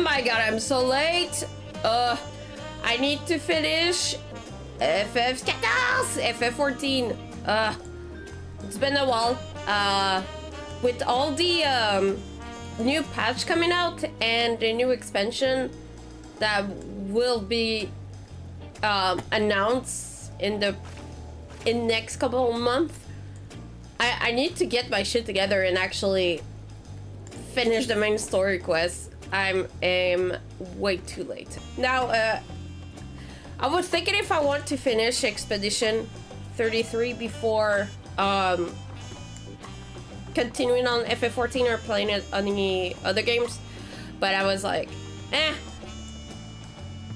my god, I'm so late. I need to finish FF14. It's been a while. With all the new patch coming out and the new expansion that will be announced in next couple of months, I need to get my shit together and actually finish the main story quest. I am way too late. Now, I was thinking if I want to finish Expedition 33 before continuing on FF14 or playing it on any other games, but I was like,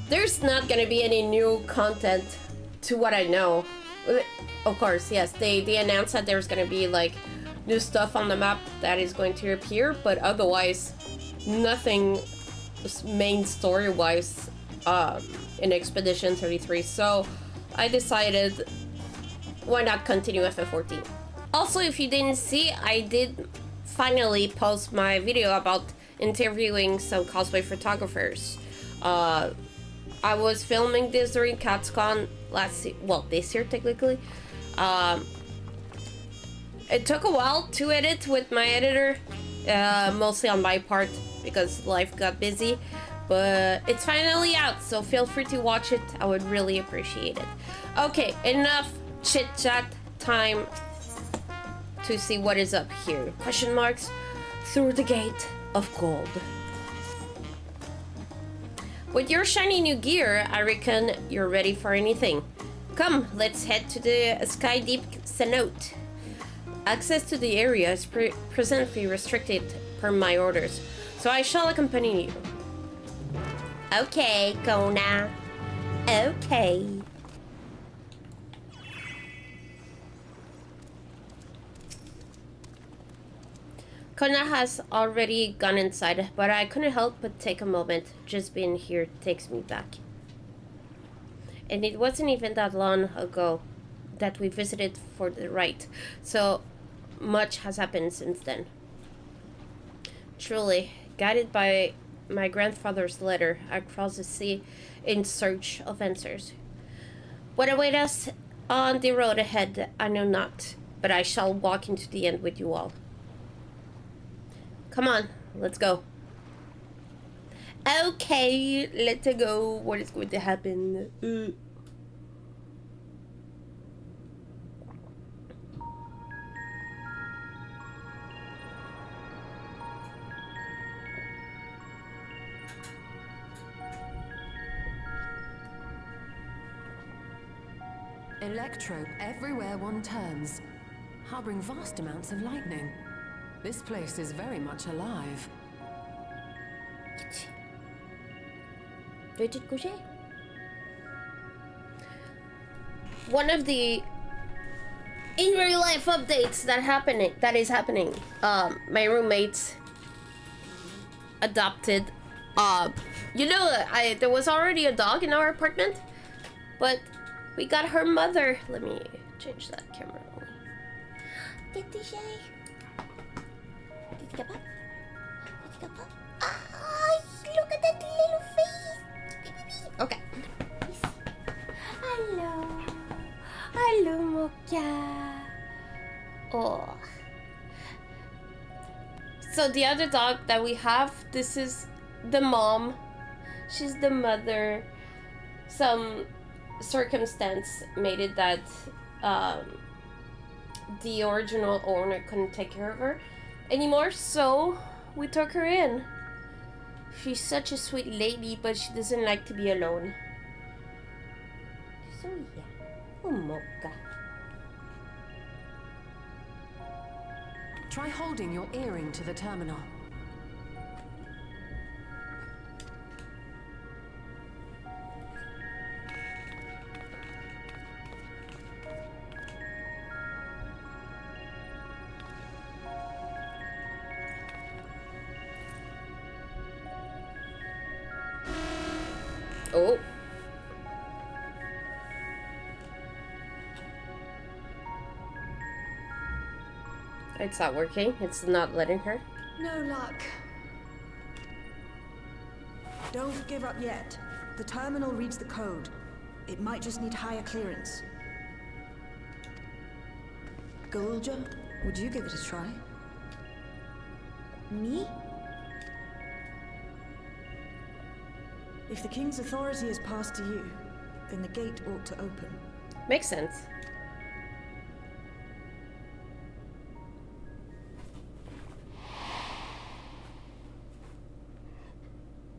there's not gonna be any new content to what I know. Of course, yes, they announced that there's gonna be like new stuff on the map that is going to appear, but otherwise nothing main story wise in Expedition 33. So I decided, why not continue FF14? Also, if you didn't see, I did finally post my video about interviewing some cosplay photographers. I was filming this during CatsCon this year technically. It took a while to edit with my editor, mostly on my part because life got busy, but it's finally out, so feel free to watch it. I would really appreciate it. Okay, enough chit chat, time to see what is up here. Question marks through the gate of gold. With your shiny new gear, I reckon you're ready for anything. Come, let's head to the Sky Deep cenote. Access to the area is presently restricted per my orders, so I shall accompany you. Okay, Kona. Okay. Kona has already gone inside, but I couldn't help but take a moment. Just being here takes me back. And it wasn't even that long ago that we visited for the rite, so much has happened since then. Truly, guided by my grandfather's letter, I crossed the sea in search of answers. What awaits us on the road ahead, I know not, but I shall walk into the end with you all. Come on, let's go. Okay, let's go. What is going to happen? Electro everywhere one turns, harboring vast amounts of lightning. This place is very much alive. One of the in real life updates that is happening. My roommates adopted. There was already a dog in our apartment, but we got her mother. Let me change that camera. Look at that little face. Okay. Hello, Mocha. Oh. So the other dog that we have, this is the mom. She's the mother. Some circumstance made it that the original owner couldn't take care of her anymore, so we took her in. She's such a sweet lady, but she doesn't like to be alone. So yeah. Oh, Mocha. Try holding your earring to the terminal. Oh. It's not working. It's not letting her. No luck. Don't give up yet. The terminal reads the code. It might just need higher clearance. Galulja, would you give it a try? Me? If the king's authority is passed to you, then the gate ought to open. Makes sense.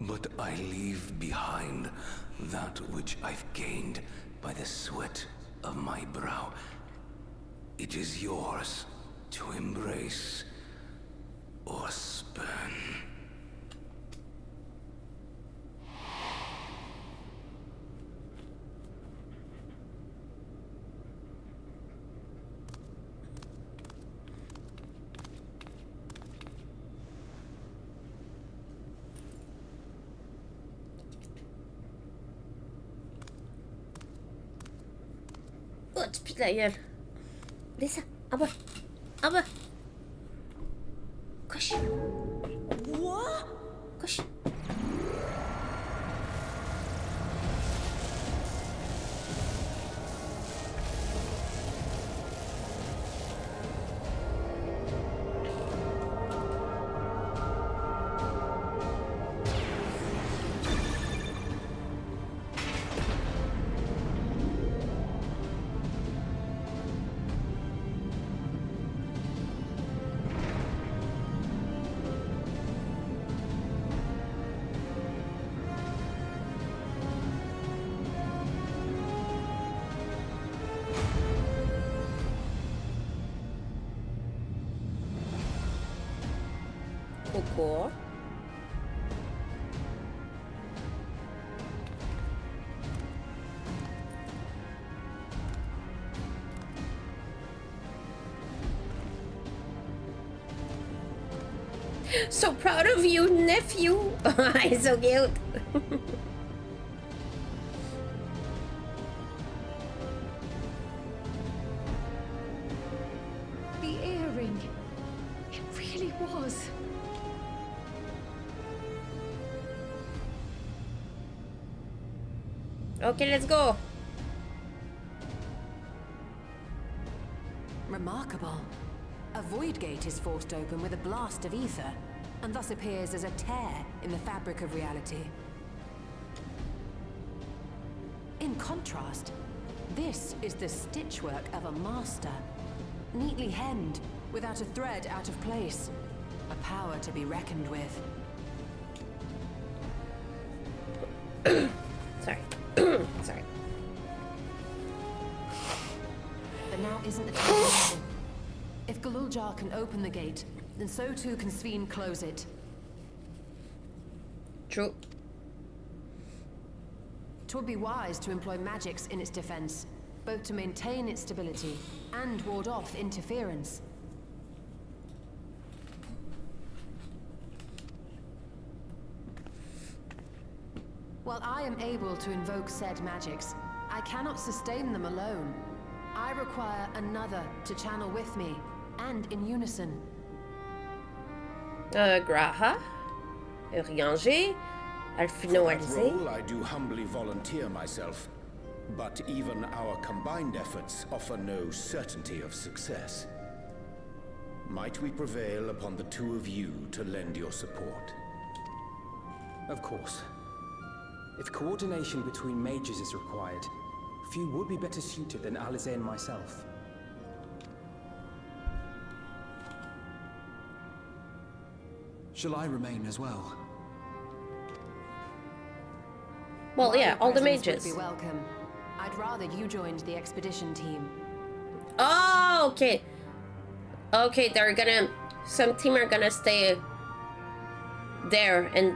But I leave behind that which I've gained by the sweat of my brow. It is yours to embrace or spurn. Speak like here. Lisa, Abba, Abba. Koş. What? Koş. Cool. So proud of you, nephew. He's so cute. The earring. It really was. Okay, let's go. Remarkable. A void gate is forced open with a blast of ether, and thus appears as a tear in the fabric of reality. In contrast, this is the stitchwork of a master. Neatly hemmed, without a thread out of place. A power to be reckoned with. Sorry. Sorry. But now isn't the time to listen. If Galuljar can open the gate, then so too can Sveen close it. True. 'Twould be wise to employ magics in its defense, both to maintain its stability and ward off interference. While I am able to invoke said magics, I cannot sustain them alone. I require another to channel with me, and in unison. Graha, Urianger, Alfino For that Alzé. role, I do humbly volunteer myself. But even our combined efforts offer no certainty of success. Might we prevail upon the two of you to lend your support? Of course. If coordination between mages is required, few would be better suited than Alize and myself. Shall I remain as well? Well, yeah, all the Presence mages. would be welcome. I'd rather you joined the expedition team. Oh, okay. Okay, they're gonna... Some team are gonna stay there, and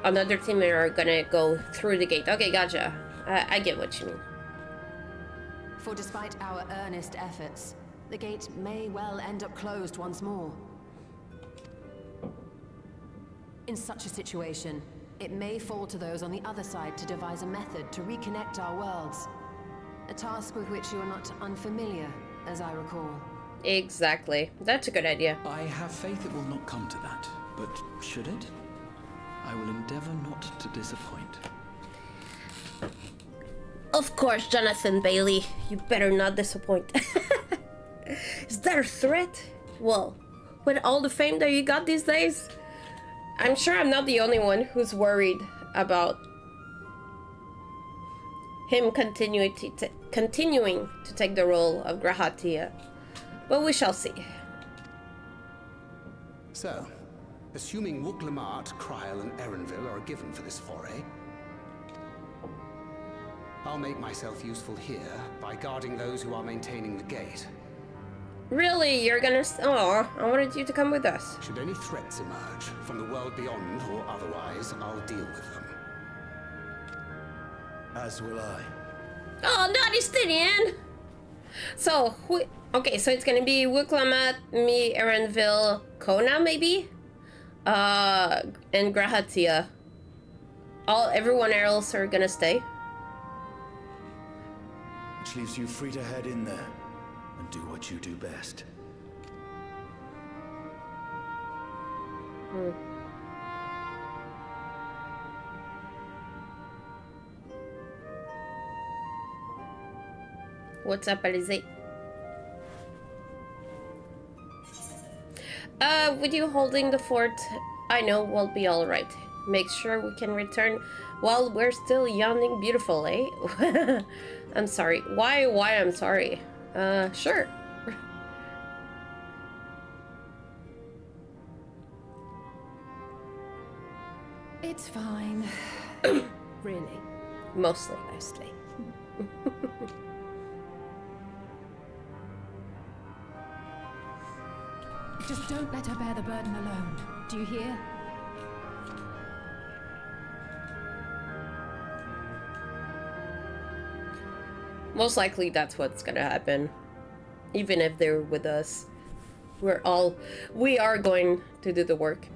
another team are gonna go through the gate. Okay, gotcha. I get what you mean. For despite our earnest efforts, the gate may well end up closed once more. In such a situation, it may fall to those on the other side to devise a method to reconnect our worlds. A task with which you are not unfamiliar, as I recall. Exactly. That's a good idea. I have faith it will not come to that, but should it? I will endeavor not to disappoint. Of course, Jonathan Bailey. You better not disappoint. Is that a threat? Well, with all the fame that you got these days, I'm sure I'm not the only one who's worried about him continuing to take the role of Grahatia. But we shall see. So, assuming Wooklamart, Kryl, and Erenville are given for this foray, I'll make myself useful here by guarding those who are maintaining the gate. Really? You're gonna... Oh, I wanted you to come with us. Should any threats emerge, from the world beyond or otherwise, I'll deal with them. As will I. Oh, not Estinian! So, okay, so it's gonna be Wooklamart, me, Erenville, Kona, maybe? And Grahatia. Everyone else are gonna stay. Which leaves you free to head in there and do what you do best. What's up, Alize? With you holding the fort, I know we'll be alright. Make sure we can return while we're still young and beautiful, eh? I'm sorry. Why I'm sorry? Sure. It's fine. Really. Mostly. Just don't let her bear the burden alone. Do you hear? Most likely that's what's gonna happen. Even if they're with us. We are going to do the work.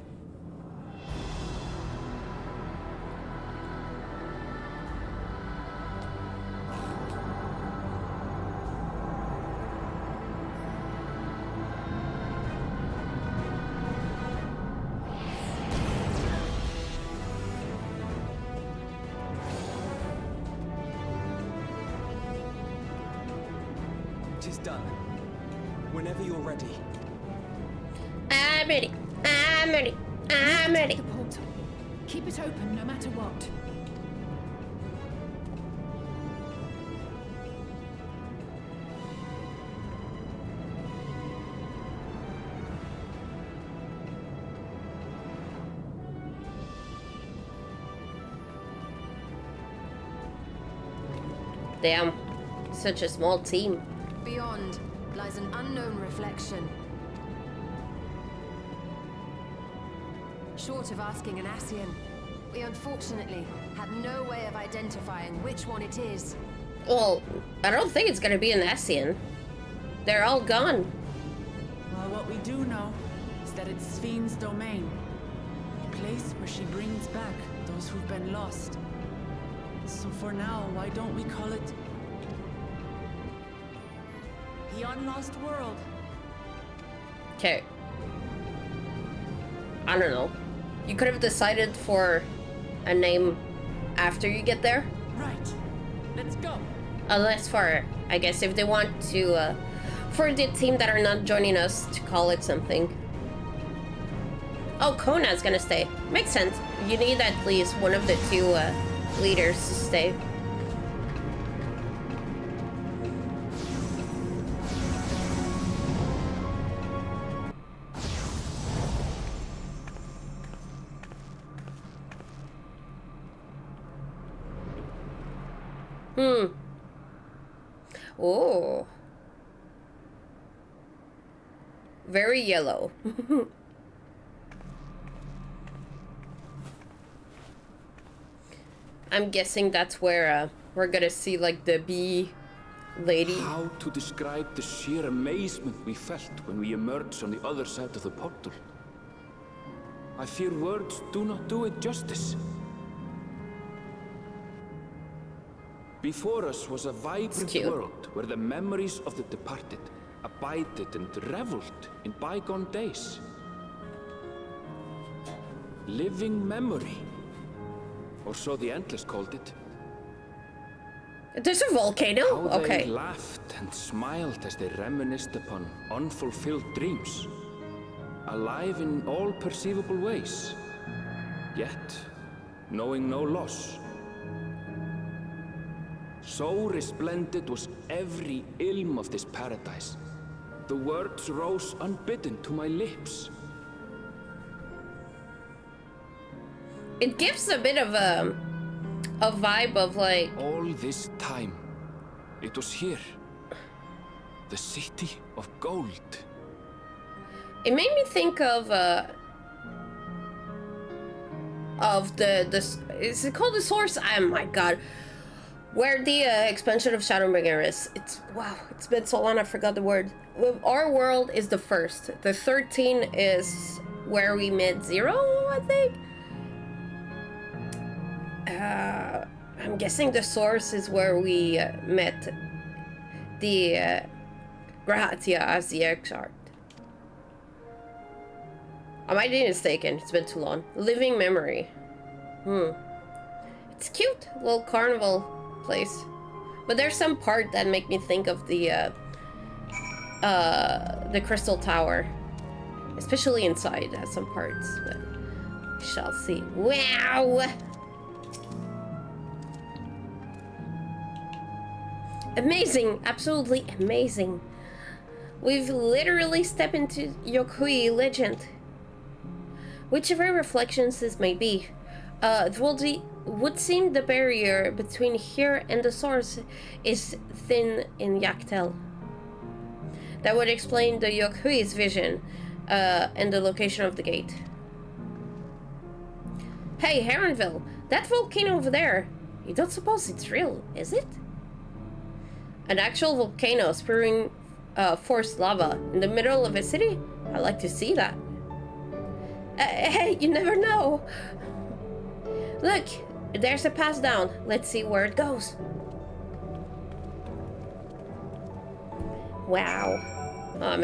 Done. Whenever you're ready. I'm ready. I'm ready. I'm ready. The portal. Keep it open no matter what. Damn. Such a small team. Beyond lies an unknown reflection. Short of asking an Ascian, we unfortunately have no way of identifying which one it is. Well, I don't think it's gonna be an Ascian. They're all gone. Well, what we do know is that it's Sven's domain. A place where she brings back those who've been lost. So for now, why don't we call it the Unlost World? Okay. I don't know. You could have decided for a name after you get there. Right. Let's go. Unless for, I guess, if they want to, for the team that are not joining us, to call it something. Oh, Kona's gonna stay. Makes sense. You need at least one of the two leaders to stay. Oh. Very yellow. I'm guessing that's where we're gonna see like the bee lady. How to describe the sheer amazement we felt when we emerged on the other side of the portal? I fear words do not do it justice. Before us was a vibrant world where the memories of the departed abided and reveled in bygone days. living memory. Or so the Endless called it. There's a volcano? How Okay. they laughed and smiled as they reminisced upon unfulfilled dreams. Alive in all perceivable ways. Yet, knowing no loss. So resplendent was every ilm of this paradise. The words rose unbidden to my lips. It gives a bit of a vibe of like... All this time, it was here. The city of gold. It made me think of the is it called the source? Oh my god. Where the expansion of Shadowbringer is. It's, wow, it's been so long I forgot the word. Our world is the first. The 13 is where we met Zero, I think. I'm guessing the source is where we met the Grahatia as the Exarch. I might be mistaken, it's been too long. Living memory. It's cute, little carnival place. But there's some part that make me think of the Crystal Tower. Especially inside at some parts, but we shall see. Wow! Amazing, absolutely amazing. We've literally stepped into Yokui legend. Whichever reflections this may be, would seem the barrier between here and the source is thin in Yaktel. That would explain the Yokui's vision and the location of the gate. Hey, Heronville, that volcano over there, you don't suppose it's real, is it? An actual volcano spewing forced lava in the middle of a city? I'd like to see that. Hey, you never know. Look, there's a pass down. Let's see where it goes. Wow. I'm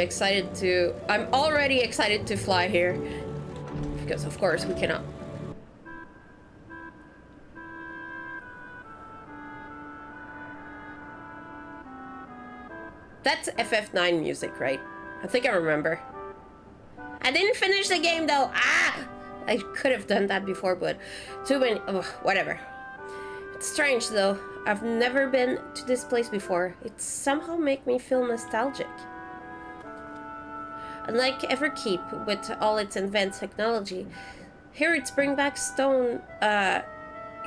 already excited to fly here. Because of course we cannot. That's FF9 music, right? I think I remember. I didn't finish the game though. Ah! I could have done that before, but too many. Oh, whatever. It's strange though. I've never been to this place before. It somehow makes me feel nostalgic. Unlike Everkeep, with all its advanced technology, here it's bring back stone.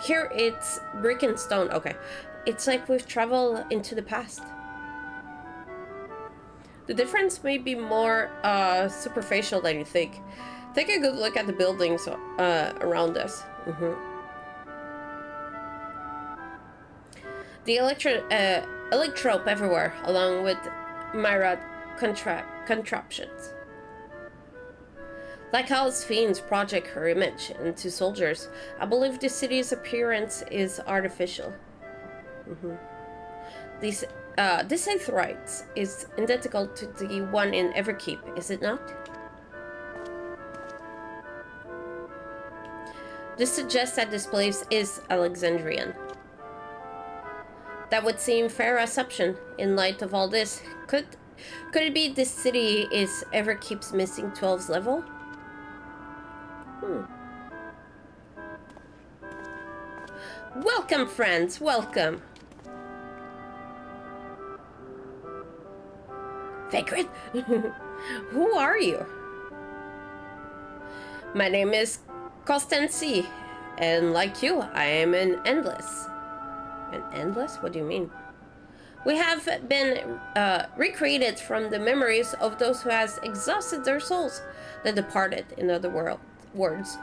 Here it's brick and stone. Okay, it's like we've traveled into the past. The difference may be more superficial than you think. Take a good look at the buildings around us. The electrope everywhere, along with Myra contraptions. Like how fiends project her image into soldiers, I believe the city's appearance is artificial. This Aetheryte is identical to the one in Everkeep, is it not? This suggests that this place is Alexandrian. That would seem fair assumption in light of all this. Could it be this city is Everkeep's missing 12's level? Welcome, friends, welcome. Vagrant? Who are you? My name is Constancy, and like you, I am an Endless. An Endless? What do you mean? We have been recreated from the memories of those who has exhausted their souls, the departed, in other words.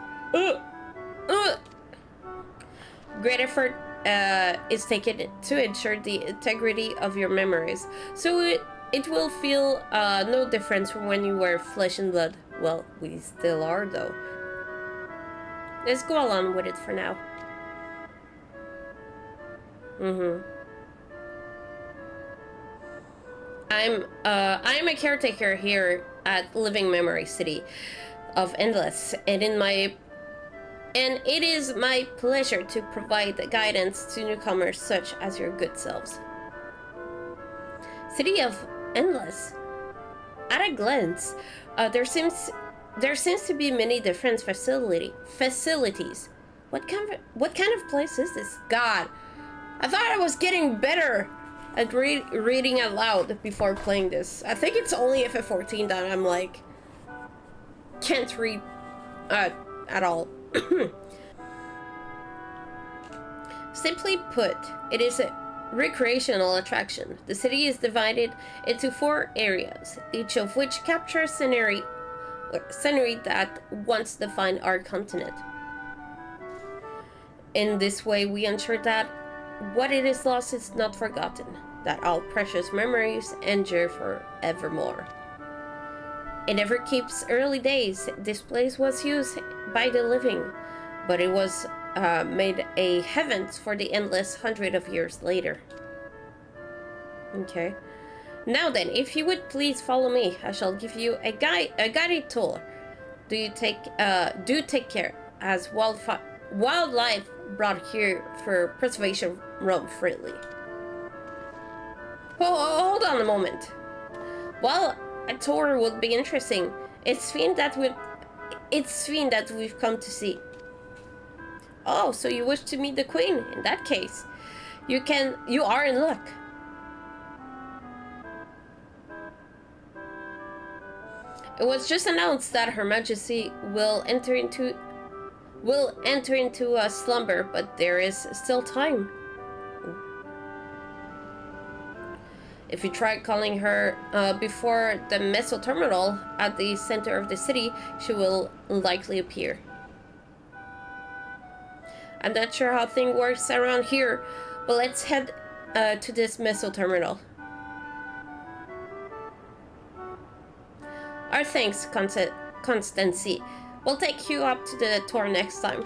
Great effort is taken to ensure the integrity of your memories, so it will feel no difference from when you were flesh and blood. Well, we still are, though. Let's go along with it for now. I'm a caretaker here at Living Memory City of Endless, and in my and it is my pleasure to provide guidance to newcomers such as your good selves. City of Endless. At a glance, there seems to be many different facilities. What kind of place is this? God, I thought I was getting better at reading out loud before playing this. I think it's only FF14 that I'm like can't read at all. Simply put, it is a recreational attraction. The city is divided into 4 areas, each of which captures scenery that once defined our continent. In this way, we ensure that what it is lost is not forgotten, that all precious memories endure forevermore. It never keeps early days. This place was used by the living, but it was made a heavens for the endless 100 of years later. Okay. Now then, if you would please follow me, I shall give you a guided tour. Do take care, as wildlife brought here for preservation roam freely. Hold on a moment. While a tour would be interesting, it's Fiend that we've come to see. Oh, so you wish to meet the Queen? In that case, you are in luck. It was just announced that Her Majesty will enter into a slumber, but there is still time. If you try calling her before the Meso terminal at the center of the city, she will likely appear. I'm not sure how things works around here, but let's head to this Meso terminal. Our thanks, Constancy. We'll take you up to the tour next time.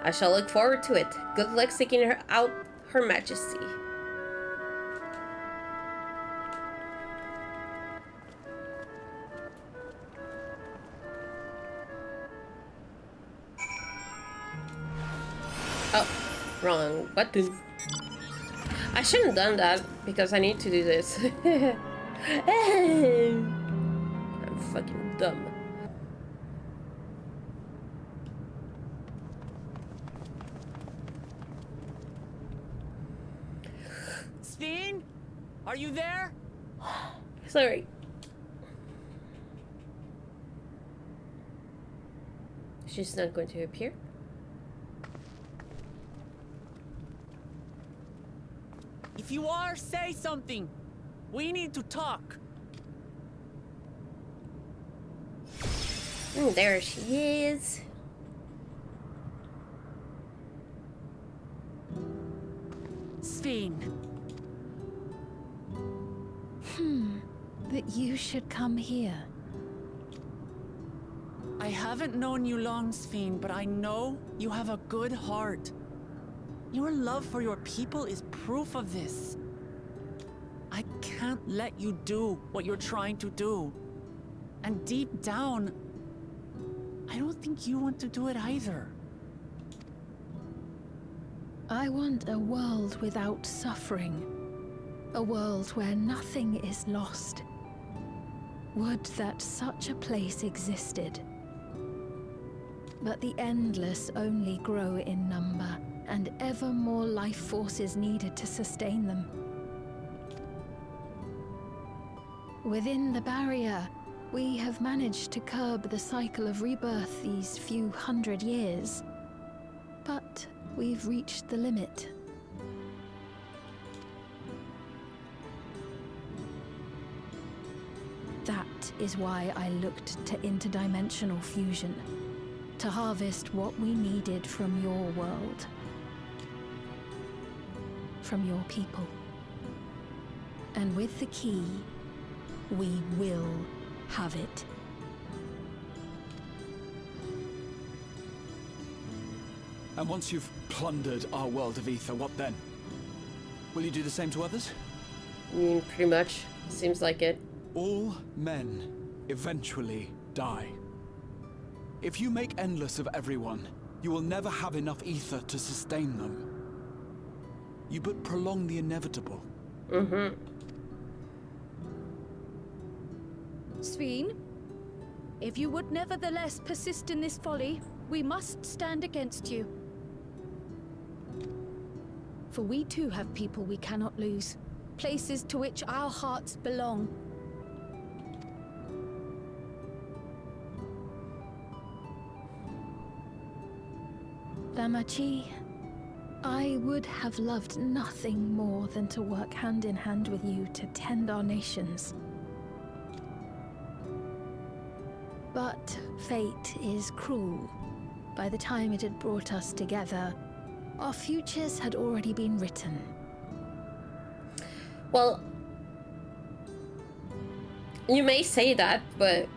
I shall look forward to it. Good luck seeking her out, Her Majesty. Oh, wrong button. I shouldn't have done that because I need to do this. I'm fucking dumb. Steen? Are you there? Sorry. She's not going to appear. If you are, say something. We need to talk. There she is. Steen. That you should come here. I haven't known you long, Steen, but I know you have a good heart. Your love for your people is proof of this. I can't let you do what you're trying to do. And deep down, I don't think you want to do it either. I want a world without suffering. A world where nothing is lost. Would that such a place existed. But the endless only grow in number, and ever more life forces needed to sustain them. Within the barrier, we have managed to curb the cycle of rebirth these few hundred years. But we've reached the limit. That is why I looked to interdimensional fusion, to harvest what we needed from your world, from your people. And with the key, we will have it. And once you've plundered our world of ether, what then? Will you do the same to others? Pretty much. Seems like it. All men eventually die. If you make endless of everyone, you will never have enough ether to sustain them. You but prolong the inevitable. Mm-hmm. Sveen, if you would nevertheless persist in this folly, we must stand against you. For we too have people we cannot lose, places to which our hearts belong. Damachi, I would have loved nothing more than to work hand in hand with you to tend our nations. But fate is cruel. By the time it had brought us together, our futures had already been written. Well, you may say that, but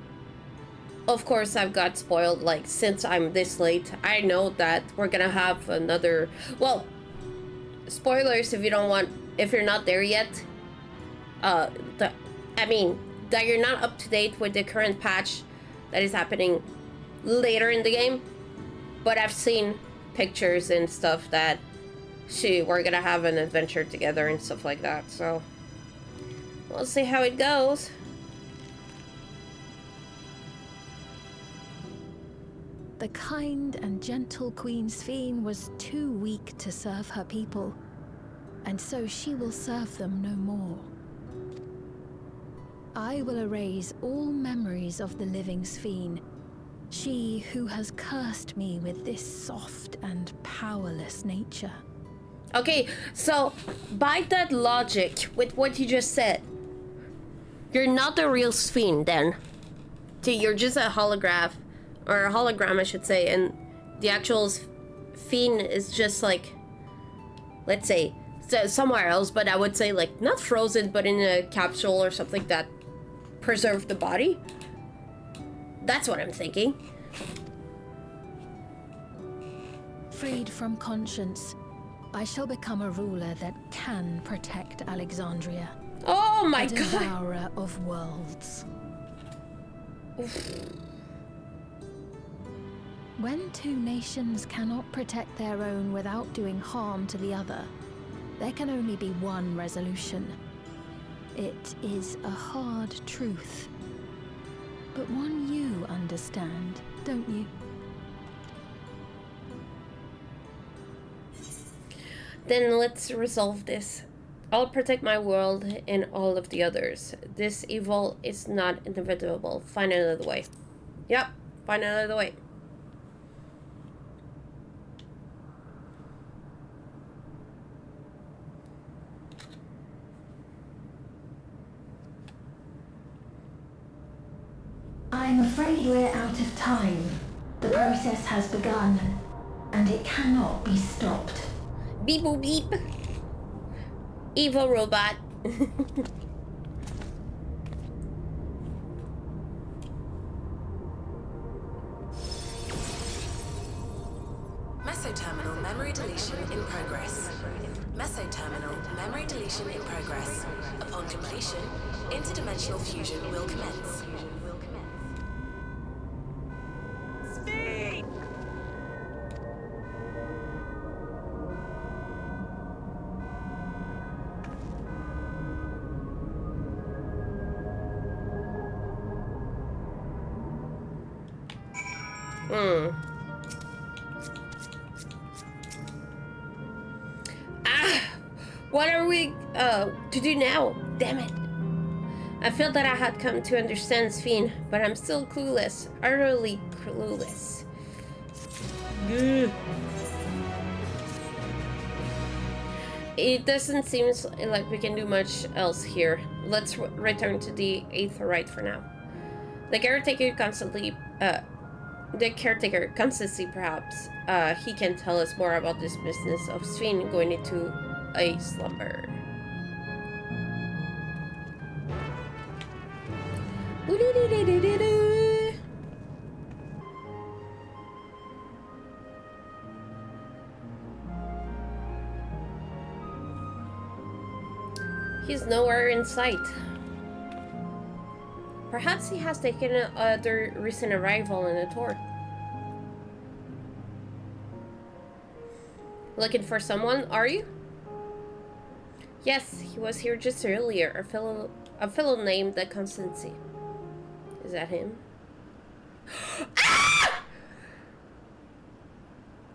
of course I've got spoiled. Like, since I'm this late, I know that we're gonna have another, well, spoilers if you don't want, if you're not there yet. I mean, that you're not up to date with the current patch that is happening later in the game. But I've seen pictures and stuff that we're gonna have an adventure together and stuff like that, so we'll see how it goes. The kind and gentle Queen Sveen was too weak to serve her people, and so she will serve them no more. I will erase all memories of the living Sveen, she who has cursed me with this soft and powerless nature. Okay, so by that logic, with what you just said, you're not the real Sveen then. You're just a holograph, or a hologram I should say, and the actual Sveen is just like, let's say, somewhere else, but I would say like, not frozen, but in a capsule or something that preserved the body. That's what I'm thinking. Freed from conscience, I shall become a ruler that can protect Alexandria. Oh my God! A devourer of worlds. When two nations cannot protect their own without doing harm to the other, there can only be one resolution. It is a hard truth, but one you understand, don't you? Then let's resolve this. I'll protect my world and all of the others. This evil is not inevitable. Find another way. Yep, find another way. I'm afraid we're out of time. The process has begun, and it cannot be stopped. Beep boop beep. Evil robot. Mesoterminal memory deletion in progress. Mesoterminal memory deletion in progress. Upon completion, interdimensional fusion will commence. What are we to do now? Damn it. I feel that I had come to understand Sveen, but I'm still clueless. Utterly clueless. It doesn't seem like we can do much else here. Let's return to the Aetherite for now. The caretaker constantly perhaps, he can tell us more about this business of Sveen going into a slumber. He's nowhere in sight. Perhaps he has taken other recent arrival in the tour. Looking for someone, are you? Yes, he was here just earlier. A fellow named the Constancy. Is that him? Ah!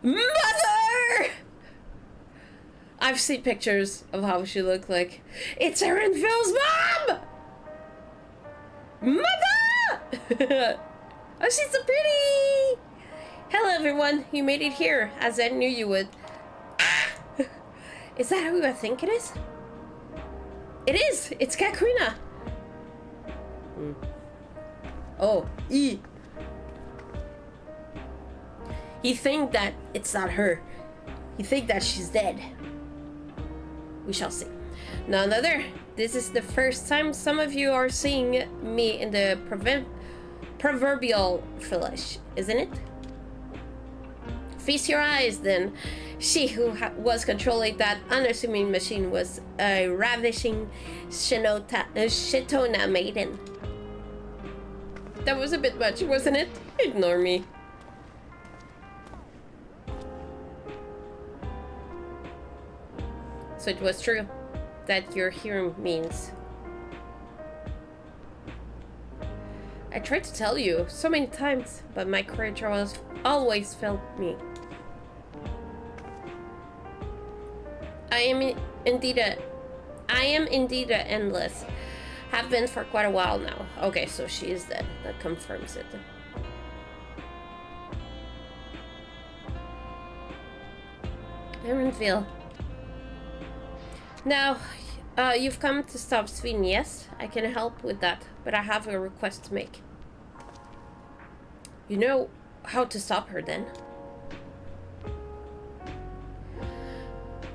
Mother! I've seen pictures of how she looked like. It's Erenvil's mom! Mother! Oh, she's so pretty! Hello, everyone. You made it here, as I knew you would. Ah! Is that who I think it is? It is! It's Kakrina! Oh, E. He think that it's not her. He think that she's dead. We shall see. None other. This is the first time some of you are seeing me in the proverbial flesh, isn't it? Feast your eyes, then. She who was controlling that unassuming machine was a ravishing Shetona maiden. That was a bit much, wasn't it? Ignore me. So it was true that your hearing means. I tried to tell you so many times, but my courage always failed me. I am indeed endless. Have been for quite a while now. Okay, so she is dead. That confirms it. Erenvil. Now, you've come to stop Sveen, yes? I can help with that, but I have a request to make. You know how to stop her, then?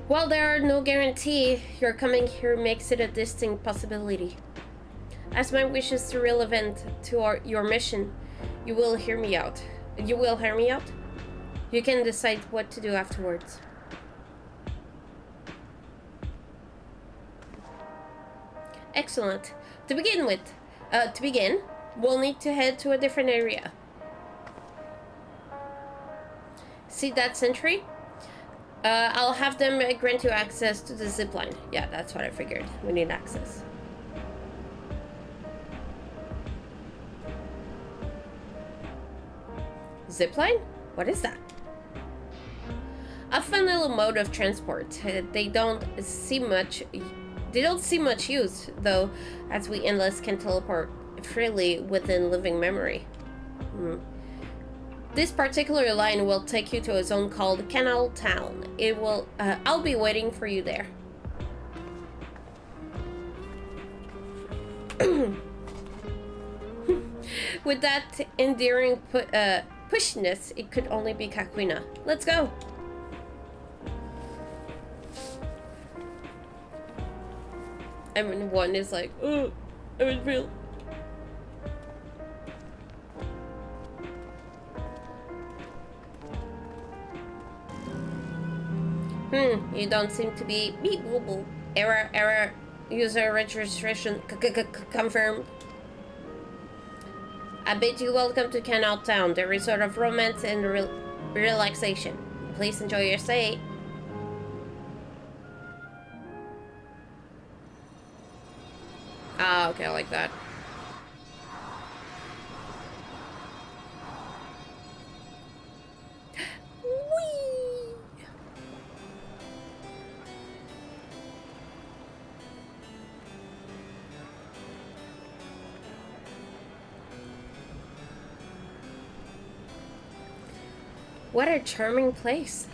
While there are no guarantee, your coming here makes it a distinct possibility. As my wish is irrelevant to your mission, you will hear me out. You will hear me out? You can decide what to do afterwards. Excellent. To begin, we'll need to head to a different area. See that sentry? I'll have them grant you access to the zipline. Yeah, that's what I figured. We need access. Zipline? What is that? A fun little mode of transport. They don't see much use, though, as we endless can teleport freely within living memory. This particular line will take you to a zone called Canal Town. It will. I'll be waiting for you there. With that endearing pushiness, it could only be Kakwina. Let's go. I mean, one is like, oh, I would feel. You don't seem to be beep boop boop. Error. User registration confirmed. I bid you welcome to Canal Town, the resort of romance and relaxation. Please enjoy your stay. Ah, okay, I like that. Whee! What a charming place.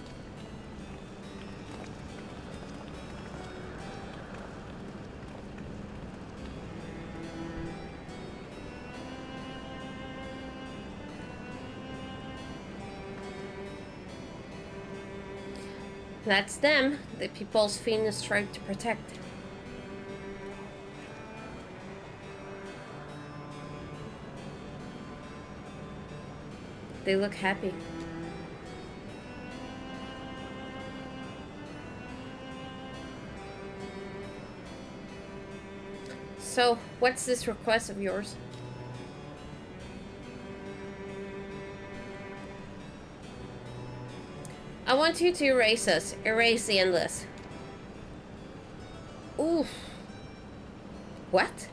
That's them, the people's Fiend strive to protect. They look happy. So, what's this request of yours? I want you to erase us. Erase the endless. Oof. What?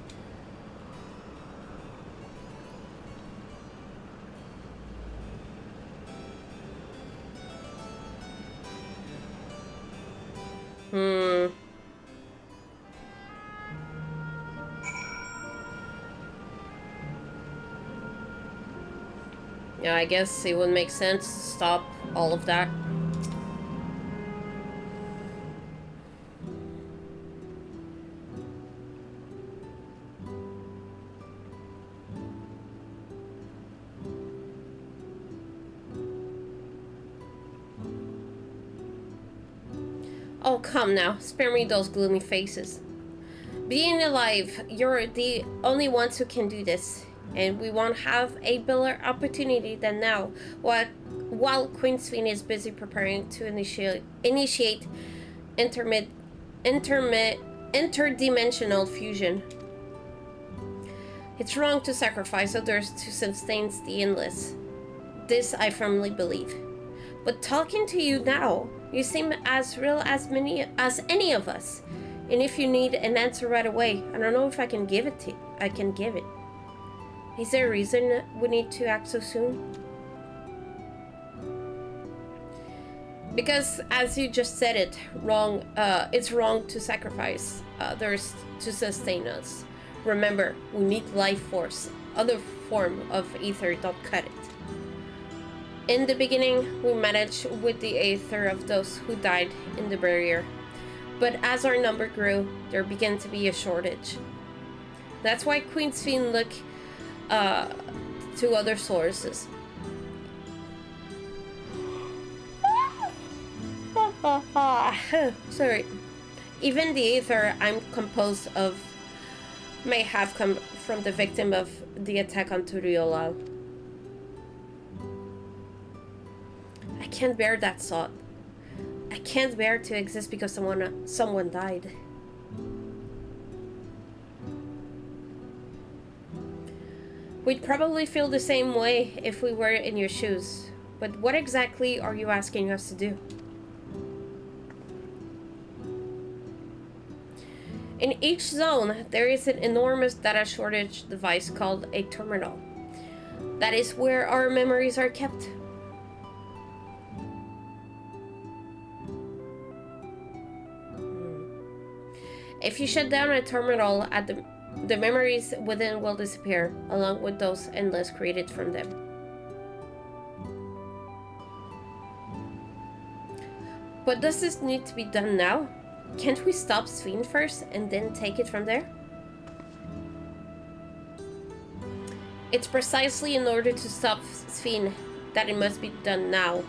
Yeah, I guess it would make sense to stop all of that. Oh, come now. Spare me those gloomy faces. Being alive, you're the only ones who can do this. And we won't have a better opportunity than now, while Queen Sphene is busy preparing to initiate interdimensional fusion. It's wrong to sacrifice others to sustain the endless. This I firmly believe. But talking to you now, you seem as real as any of us. And if you need an answer right away, I don't know if I can give it to you. I can give it. Is there a reason we need to act so soon? Because, as you just said it, it's wrong to sacrifice others to sustain us. Remember, we need life force. Other form of ether don't cut it. In the beginning, we managed with the ether of those who died in the barrier. But as our number grew, there began to be a shortage. That's why Queen Sphene looked to other sources. Sorry. Even the ether I'm composed of may have come from the victim of the attack on Turiolal. I can't bear that thought. I can't bear to exist because someone died. We'd probably feel the same way if we were in your shoes. But what exactly are you asking us to do? In each zone, there is an enormous data shortage device called a terminal. That is where our memories are kept. If you shut down a terminal at the memories within will disappear, along with those endless created from them. But does this need to be done now? Can't we stop Sphene first and then take it from there? It's precisely in order to stop Sphene that it must be done now.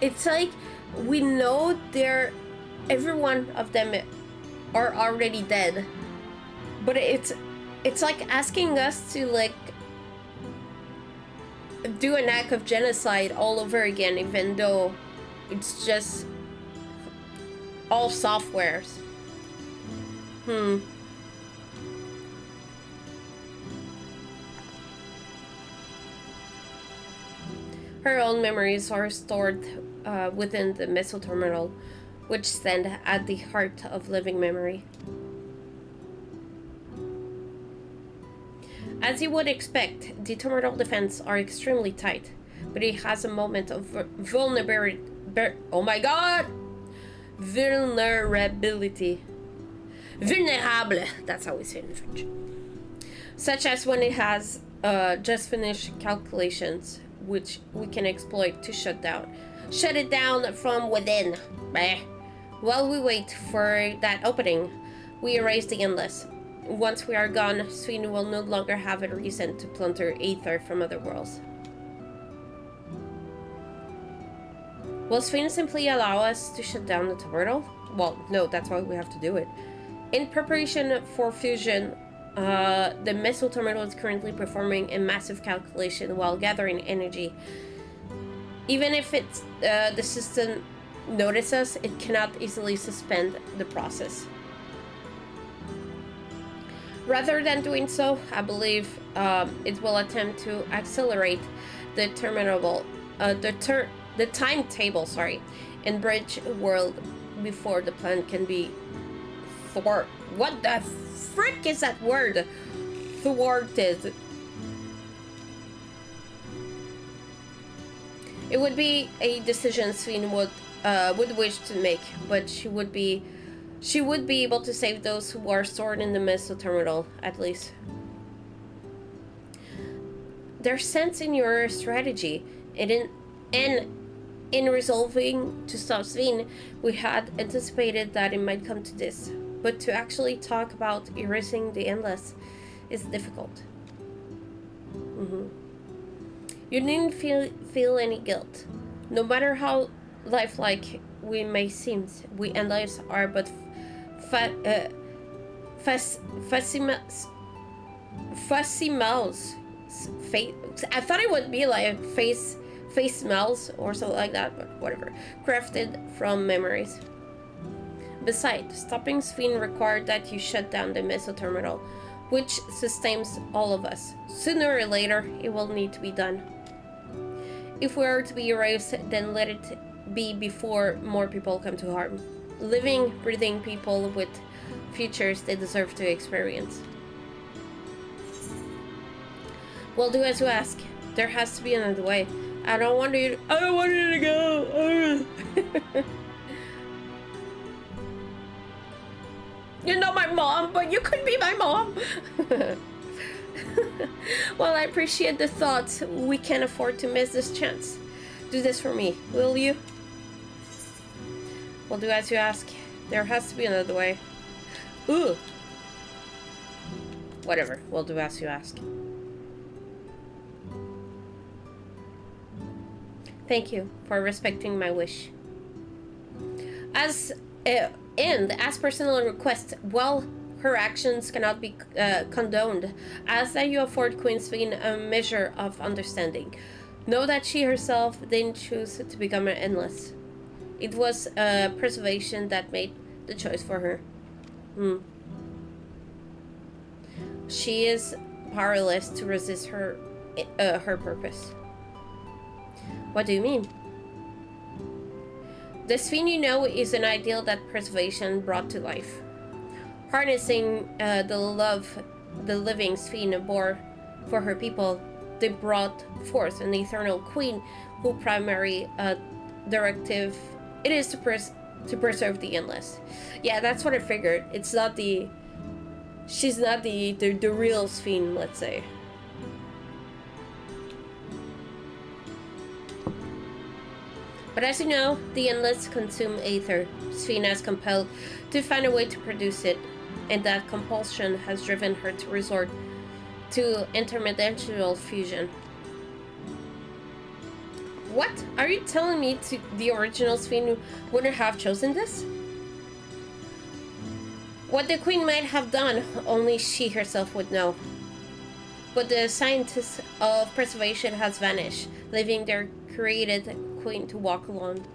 It's like we know every one of them are already dead. But it's like asking us to like do an act of genocide all over again, even though it's just all softwares. Her own memories are stored within the mesoterminal, which stand at the heart of living memory. As you would expect, the terminal defenses are extremely tight, but it has a moment of vulnerability. Oh my god! Vulnerability. Vulnerable, that's how we say it in French. Such as when it has just finished calculations, which we can exploit to shut it down from within. While we wait for that opening, we erase the endless. Once we are gone, Sphene will no longer have a reason to plunder ether from other worlds. Will Sphene simply allow us to shut down the terminal? Well, no, that's why we have to do it. In preparation for fusion, the mesoterminal is currently performing a massive calculation while gathering energy. Even if the system notices, it cannot easily suspend the process. Rather than doing so, I believe it will attempt to accelerate the terminal. the timetable, sorry, in Bridge World before the plan can be what the frick is that word? Thwarted. It would be a decision Sveen would wish to make, but she would be able to save those who are stored in the Meso terminal, at least. There's sense in your strategy, and in resolving to stop Sveen, we had anticipated that it might come to this. But to actually talk about erasing the Endless is difficult. You needn't feel any guilt. No matter how lifelike we may seem, we Endless are but fussy mouths. I thought it would be like face smells or something like that, but whatever. Crafted from memories. Besides, stopping Sveen required that you shut down the Meso terminal, which sustains all of us. Sooner or later, it will need to be done. If we are to be erased, then let it be before more people come to harm. Living, breathing people with futures they deserve to experience. We'll do as you ask. There has to be another way. I don't want you to go. You're not my mom, but you could be my mom. Well, I appreciate the thought. We can't afford to miss this chance. Do this for me, will you? We'll do as you ask. There has to be another way. Ooh. Whatever, we'll do as you ask. Thank you for respecting my wish. As personal request, well, her actions cannot be condoned, as that you afford Queen Sveen a measure of understanding. Know that she herself didn't choose to become an Endless. It was preservation that made the choice for her. She is powerless to resist her purpose. What do you mean? The Sveen you know is an ideal that preservation brought to life. Harnessing the love the living Sveen bore for her people, they brought forth an eternal queen whose primary directive it is to preserve the Endless. Yeah, that's what I figured. It's not the... She's not the real Sveen, let's say. But as you know, the Endless consume aether. Sveen is compelled to find a way to produce it, and that compulsion has driven her to resort to interdimensional fusion. What? Are you telling me the original Sveen wouldn't have chosen this? What the Queen might have done, only she herself would know. But the scientist of preservation has vanished, leaving their created Queen to walk alone.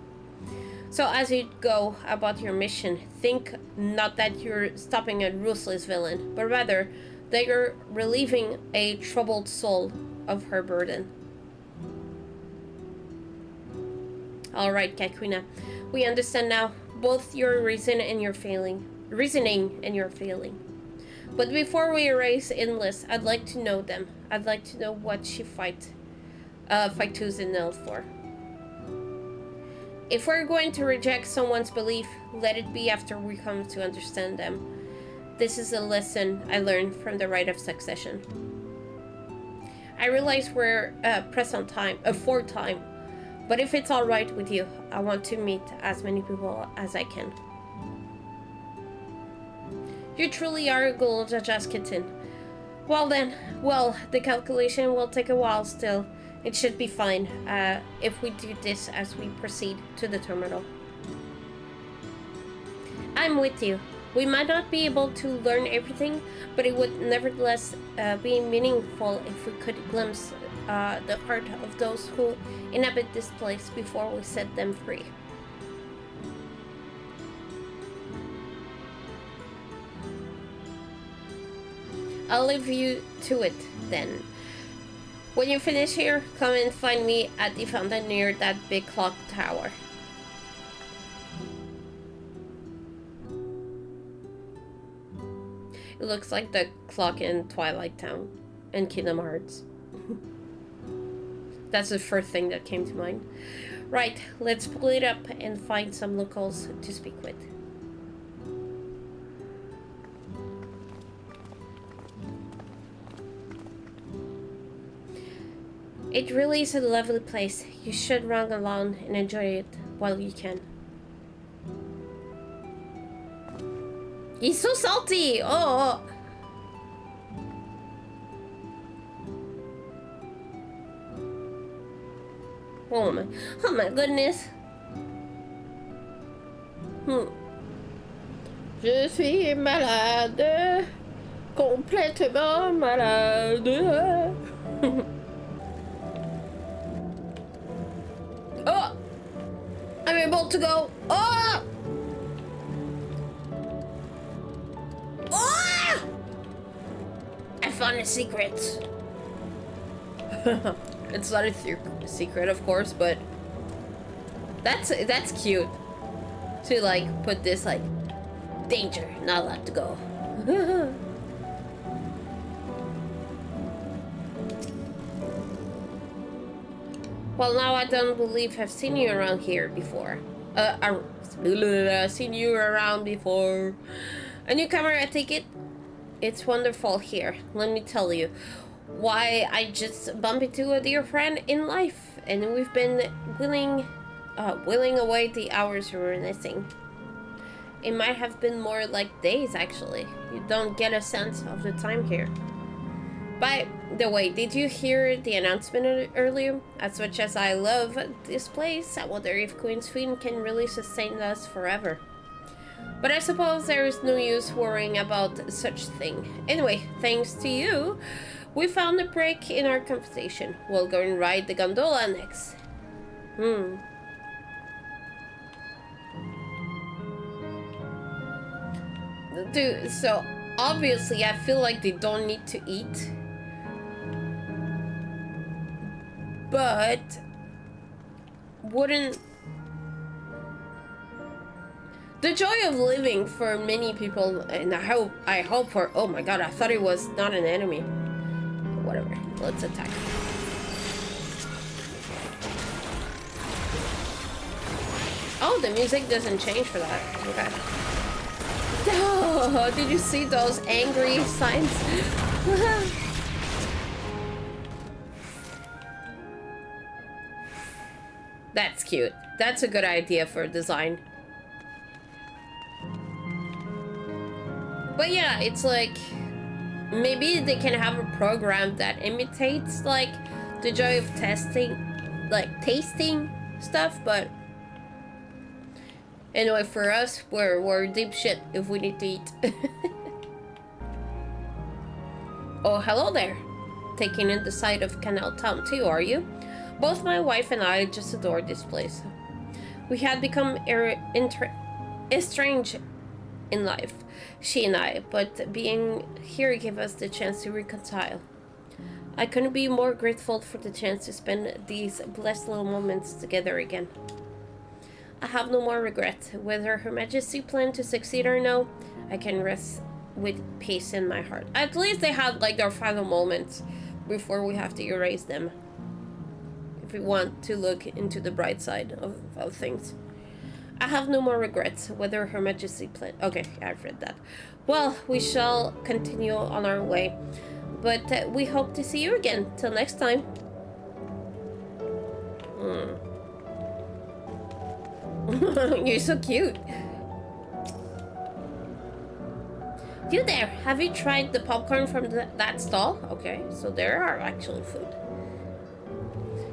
So as you go about your mission, think not that you're stopping a ruthless villain, but rather that you're relieving a troubled soul of her burden. Alright, Kakwina, we understand now both your reasoning and your failing. But before we erase Endless, I'd like to know them. I'd like to know what she fight tooth and nail for. If we're going to reject someone's belief, let it be after we come to understand them. This is a lesson I learned from the Rite of Succession. I realize we're pressed on time, for time, but if it's alright with you, I want to meet as many people as I can. You truly are a gold-adjust kitten. Well then, the calculation will take a while still. It should be fine if we do this as we proceed to the terminal. I'm with you. We might not be able to learn everything, but it would nevertheless be meaningful if we could glimpse the heart of those who inhabit this place before we set them free. I'll leave you to it then. When you finish here, come and find me at the fountain near that big clock tower. It looks like the clock in Twilight Town and Kingdom Hearts. That's the first thing that came to mind. Right, let's pull it up and find some locals to speak with. It really is a lovely place. You should run along and enjoy it while you can. He's so salty! Oh! Oh my goodness. Je suis malade. Complètement malade. Oh! I'm able to go. Oh! Oh! I found a secret. It's not a secret, of course, but that's cute. To like put this like danger, not allowed to go. Well, now I don't believe I've seen you around here before. Seen you around before. A newcomer, I take it? It's wonderful here, let me tell you. Why, I just bumped into a dear friend in life, and we've been willing away the hours we were missing. It might have been more like days, actually. You don't get a sense of the time here. By the way, did you hear the announcement earlier? As much as I love this place, I wonder if Queen Sweden can really sustain us forever. But I suppose there is no use worrying about such thing. Anyway, thanks to you, we found a break in our conversation. We'll go and ride the gondola next. Dude, so obviously I feel like they don't need to eat. But wouldn't the joy of living for many people, and I hope for, oh my god, I thought it was not an enemy. Whatever, let's attack. Oh, the music doesn't change for that. Okay. Oh, did you see those angry signs? That's cute. That's a good idea for design. But yeah, it's like maybe they can have a program that imitates like the joy of tasting stuff, but anyway, for us, we're deep shit if we need to eat. Oh, hello there. Taking in the sight of Canal Town too, are you? Both my wife and I just adore this place. We had become estranged in life, she and I, but being here gave us the chance to reconcile. I couldn't be more grateful for the chance to spend these blessed little moments together again. I have no more regret. Whether Her Majesty planned to succeed or no, I can rest with peace in my heart. At least they had like their final moments before we have to erase them. If we want to look into the bright side of things. I have no more regrets, whether Her Majesty planned. Okay, I've read that. Well, we shall continue on our way, but we hope to see you again. Till next time. You're so cute. You there, have you tried the popcorn from that stall? Okay, so there are actual food.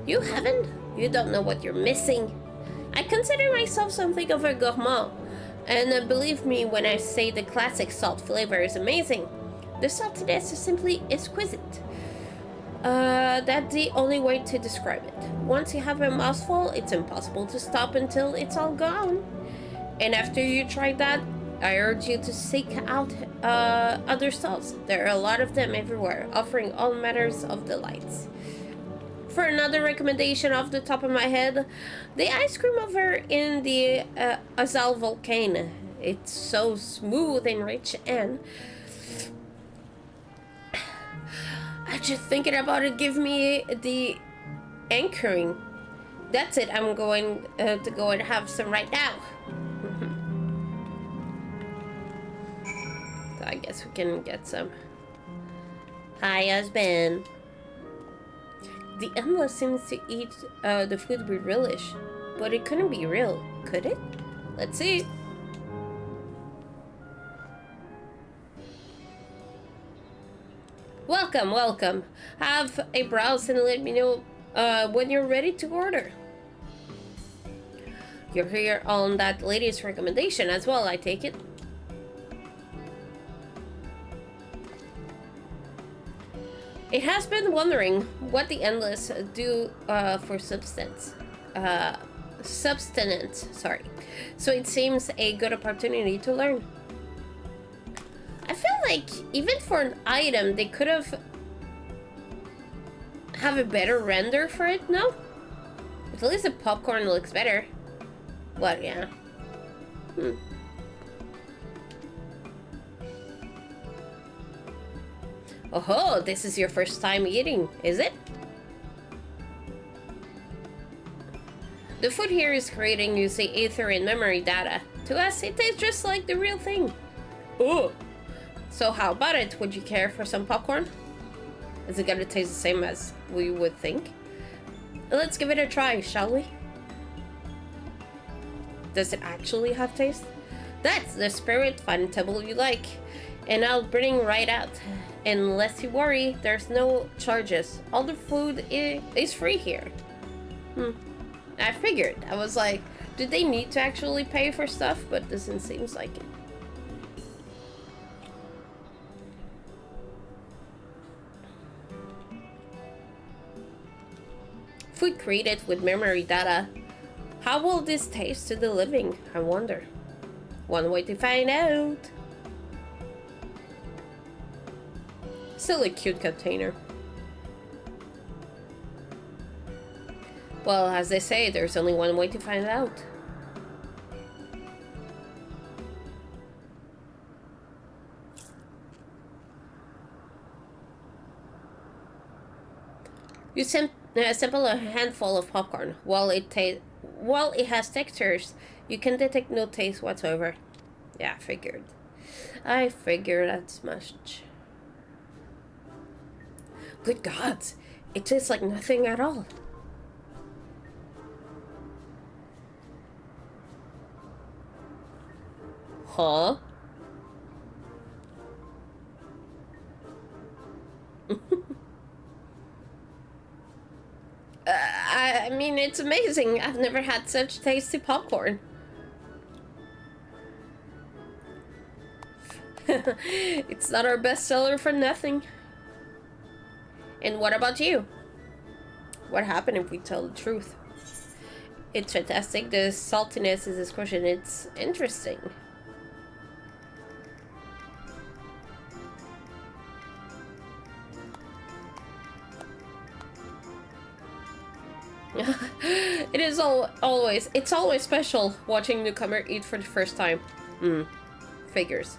You haven't? You don't know what you're missing. I consider myself something of a gourmand, and believe me when I say the classic salt flavor is amazing. The saltiness is simply exquisite. That's the only way to describe it. Once you have a mouthful, it's impossible to stop until it's all gone. And after you try that, I urge you to seek out other stalls. There are a lot of them everywhere, offering all matters of delights. for another recommendation off the top of my head, the ice cream over in the Azal volcano. It's so smooth and rich, and I just thinking about it give me the anchoring. That's it. I'm going to go and have some right now. So I guess we can get some. Hi, husband. The Endless seems to eat the food with relish, but it couldn't be real, could it? Let's see. Welcome, welcome. Have a browse and let me know when you're ready to order. You're here on that lady's recommendation as well, I take it. It has been wondering what the Endless do for sustenance, sorry. So it seems a good opportunity to learn. I feel like even for an item, they could have a better render for it, no? At least the popcorn looks better. But yeah. Oh, this is your first time eating, is it? The food here is creating using ether and memory data. To us, it tastes just like the real thing. Oh. So how about it? Would you care for some popcorn? Is it gonna taste the same as we would think? Let's give it a try, shall we? Does it actually have taste? That's the spirit, find a table you like, and I'll bring right out. Unless you worry, there's no charges. All the food is free here. I figured. I was like, did they need to actually pay for stuff? But doesn't seem like it. Food created with memory data. How will this taste to the living? I wonder. One way to find out. Still a cute container. Well, as they say, there's only one way to find out. You sample a handful of popcorn. While it has textures, you can detect no taste whatsoever. Yeah, I figured as much. Good gods, it tastes like nothing at all. Huh? I mean, it's amazing. I've never had such tasty popcorn. It's not our best seller for nothing. And what about you? What happened if we tell the truth? It's fantastic. The saltiness is this question. It's interesting. It is always special watching newcomer eat for the first time. Figures.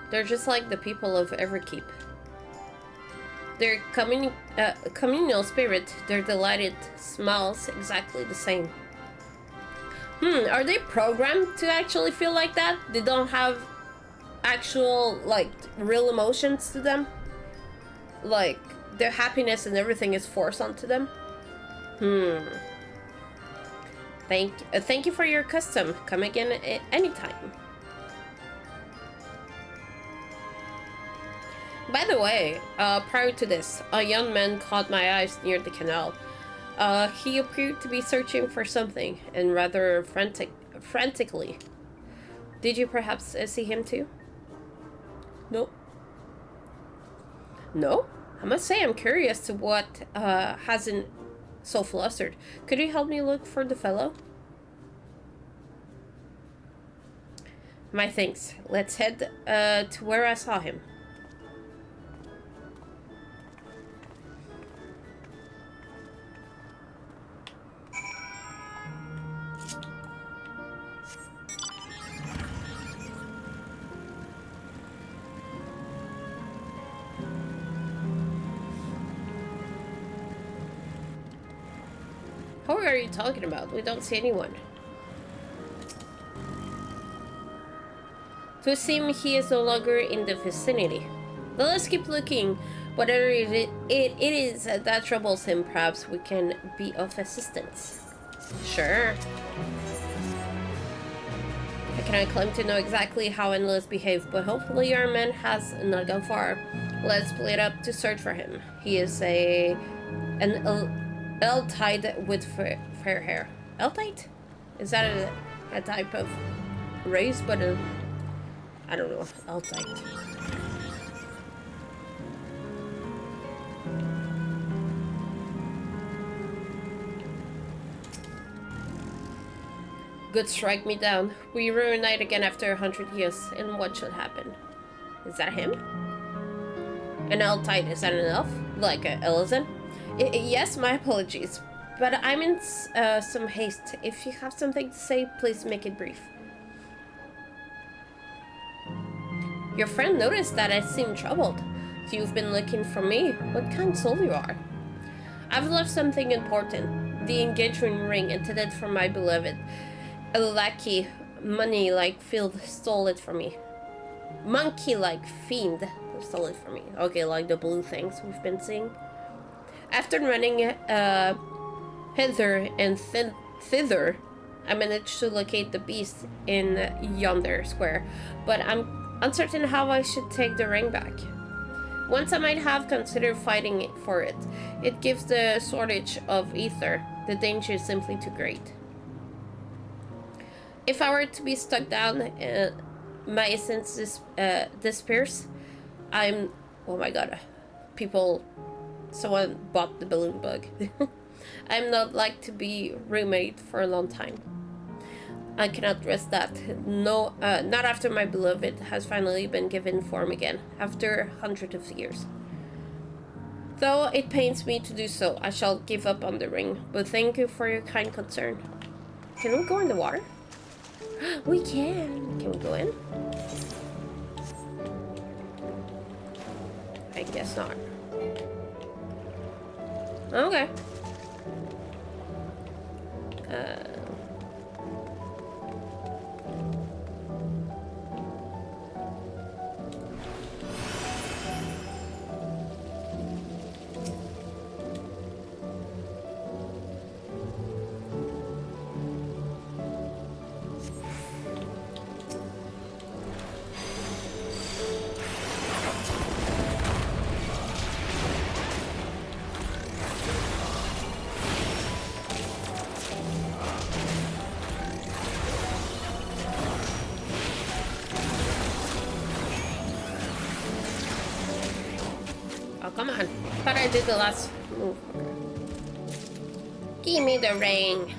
They're just like the people of Everkeep. Their communal spirit, their delighted smiles exactly the same. Are they programmed to actually feel like that? They don't have actual, like, real emotions to them? Like, their happiness and everything is forced onto them? Thank you for your custom. Come again anytime. By the way, prior to this, a young man caught my eyes near the canal. He appeared to be searching for something, and rather frantically. Did you perhaps see him too? No. No? I must say I'm curious to what so flustered. Could you help me look for the fellow? My thanks. Let's head to where I saw him. Who are you talking about? We don't see anyone. To seem he is no longer in the vicinity. But let's keep looking. Whatever it is that troubles him, perhaps we can be of assistance. Sure. I cannot claim to know exactly how Endless behaved, but hopefully our man has not gone far. Let's split up to search for him. He is an Eltite with fair hair. Eltite? Is that a type of race? But I don't know. Eltite. Good, strike me down. We reunite again after 100 years, and what should happen? Is that him? An Eltite, is that an elf? Like a Ellison? Yes, my apologies, but I'm in some haste. If you have something to say, please make it brief. Your friend noticed that I seemed troubled. You've been looking for me. What kind of soul you are? I've left something important. The engagement ring intended for my beloved. A lackey, money-like fiend stole it from me. Monkey-like fiend stole it from me. Okay, like the blue things we've been seeing. After running hither and thither, I managed to locate the beast in yonder square, but I'm uncertain how I should take the ring back. Once I might have considered fighting for it. It gives the shortage of ether. The danger is simply too great. If I were to be stuck down, my essence disappears. Oh my god, someone bought the balloon bug. I'm not like to be roommate for a long time. I cannot risk that. No, not after my beloved has finally been given form again, after hundreds of years. Though it pains me to do so, I shall give up on the ring, but thank you for your kind concern. Can we go in the water? We can. Can we go in? I guess not. Okay. Come on. Thought I did the last move. Give me the ring.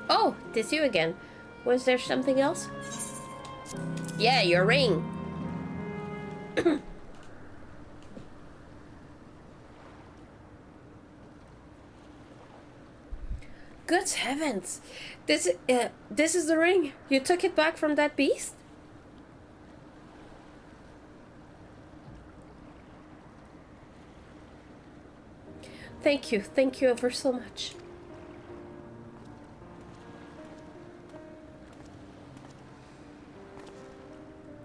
Oh, it's you again. Was there something else? Yeah, your ring. Good heavens! This is the ring. You took it back from that beast? Thank you ever so much.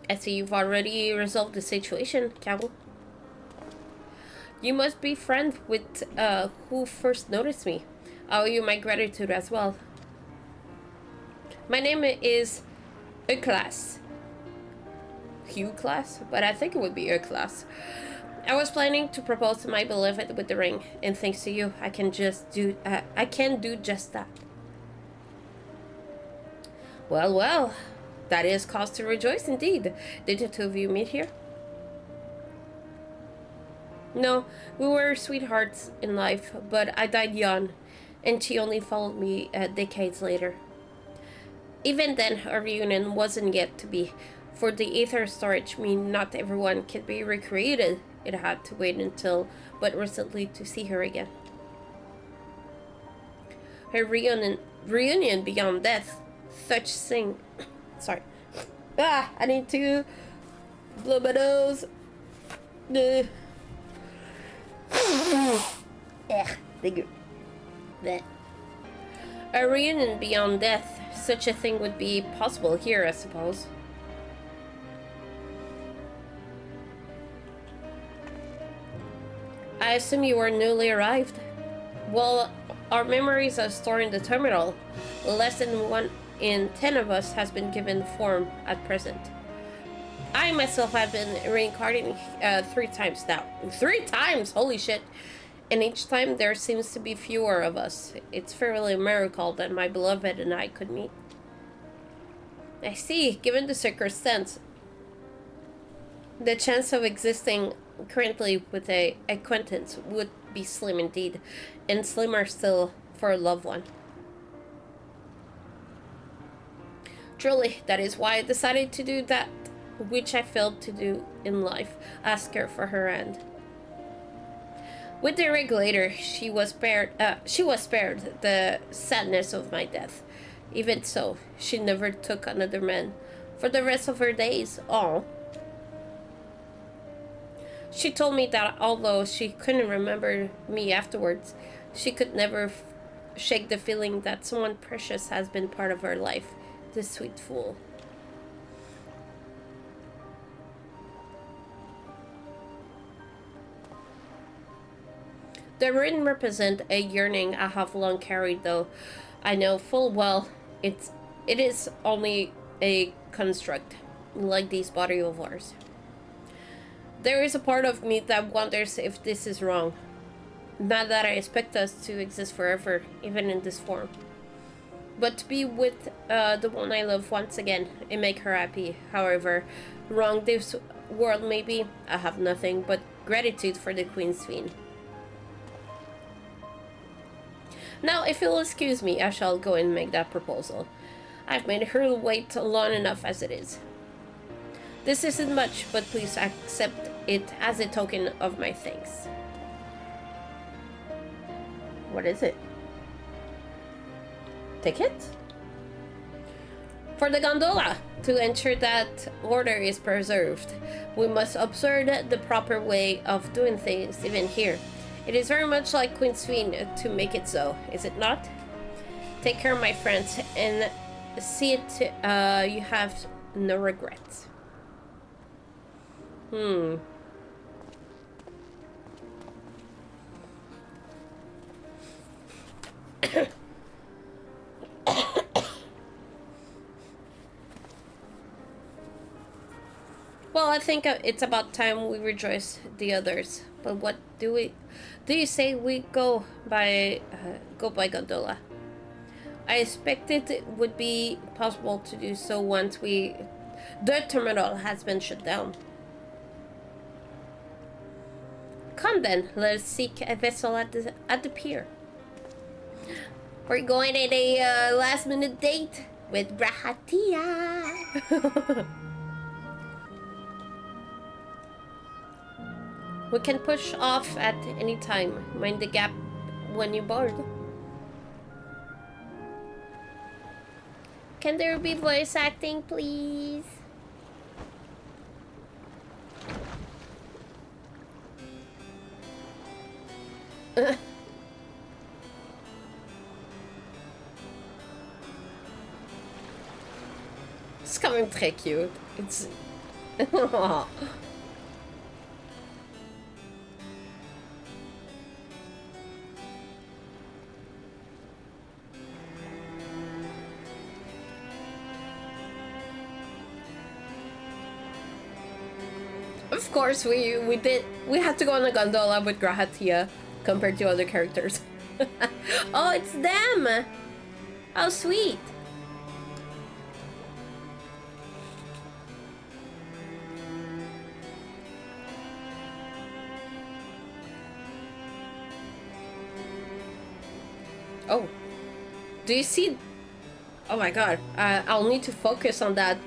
I see you've already resolved the situation, Caro. You must be friends with who first noticed me. I owe you my gratitude as well. My name is Euclas. Euclas? But I think it would be Euclas. I was planning to propose to my beloved with the ring, and thanks to you, I can do just that. Well, That is cause to rejoice indeed. Did the two of you meet here? No, we were sweethearts in life, but I died young, and she only followed me decades later. Even then, our reunion wasn't yet to be. For the ether storage mean not everyone can be recreated. It had to wait until but recently to see her again. Her reunion beyond death, such thing. Sorry. I need to blow my nose. Thank you. A reunion beyond death, such a thing would be possible here, I suppose. I assume you were newly arrived? Well, our memories are stored in the terminal. Less than 1 in 10 of us has been given form at present. I myself have been reincarnating 3 times now. 3 times? Holy shit. And each time there seems to be fewer of us. It's fairly a miracle that my beloved and I could meet. I see, given the circumstance, the chance of existing currently with a acquaintance would be slim indeed, and slimmer still for a loved one. Truly, that is why I decided to do that which I failed to do in life, ask her for her hand. With the regulator, she was spared the sadness of my death. Even so, she never took another man for the rest of her days. Oh. She told me that although she couldn't remember me afterwards, she could never shake the feeling that someone precious has been part of her life. The sweet fool. The written represent a yearning I have long carried, though I know full well it is only a construct, like these body of ours. There is a part of me that wonders if this is wrong. Not that I expect us to exist forever, even in this form. But to be with the one I love once again and make her happy, however wrong this world may be, I have nothing but gratitude for the Queen's Fiend. Now, if you'll excuse me, I shall go and make that proposal. I've made her wait long enough as it is. This isn't much, but please accept it as a token of my thanks. What is it? Ticket? For the gondola, to ensure that order is preserved, we must observe the proper way of doing things even here. It is very much like Queen's Fiend to make it so, is it not? Take care, my friends, and see it you have no regrets. Well, I think it's about time we rejoice the others. But what do you say we go by gondola? I expected it would be possible to do so once the terminal has been shut down. Come then, let us seek a vessel at the pier. We're going on a last minute date with Grahatia. We can push off at any time. Mind the gap when you board. Can there be voice acting, please? It's coming très cute. It's Of course, we had to go on a gondola with Grahatia compared to other characters. Oh, it's them! How sweet! Oh. Do you see? Oh my god. I'll need to focus on that.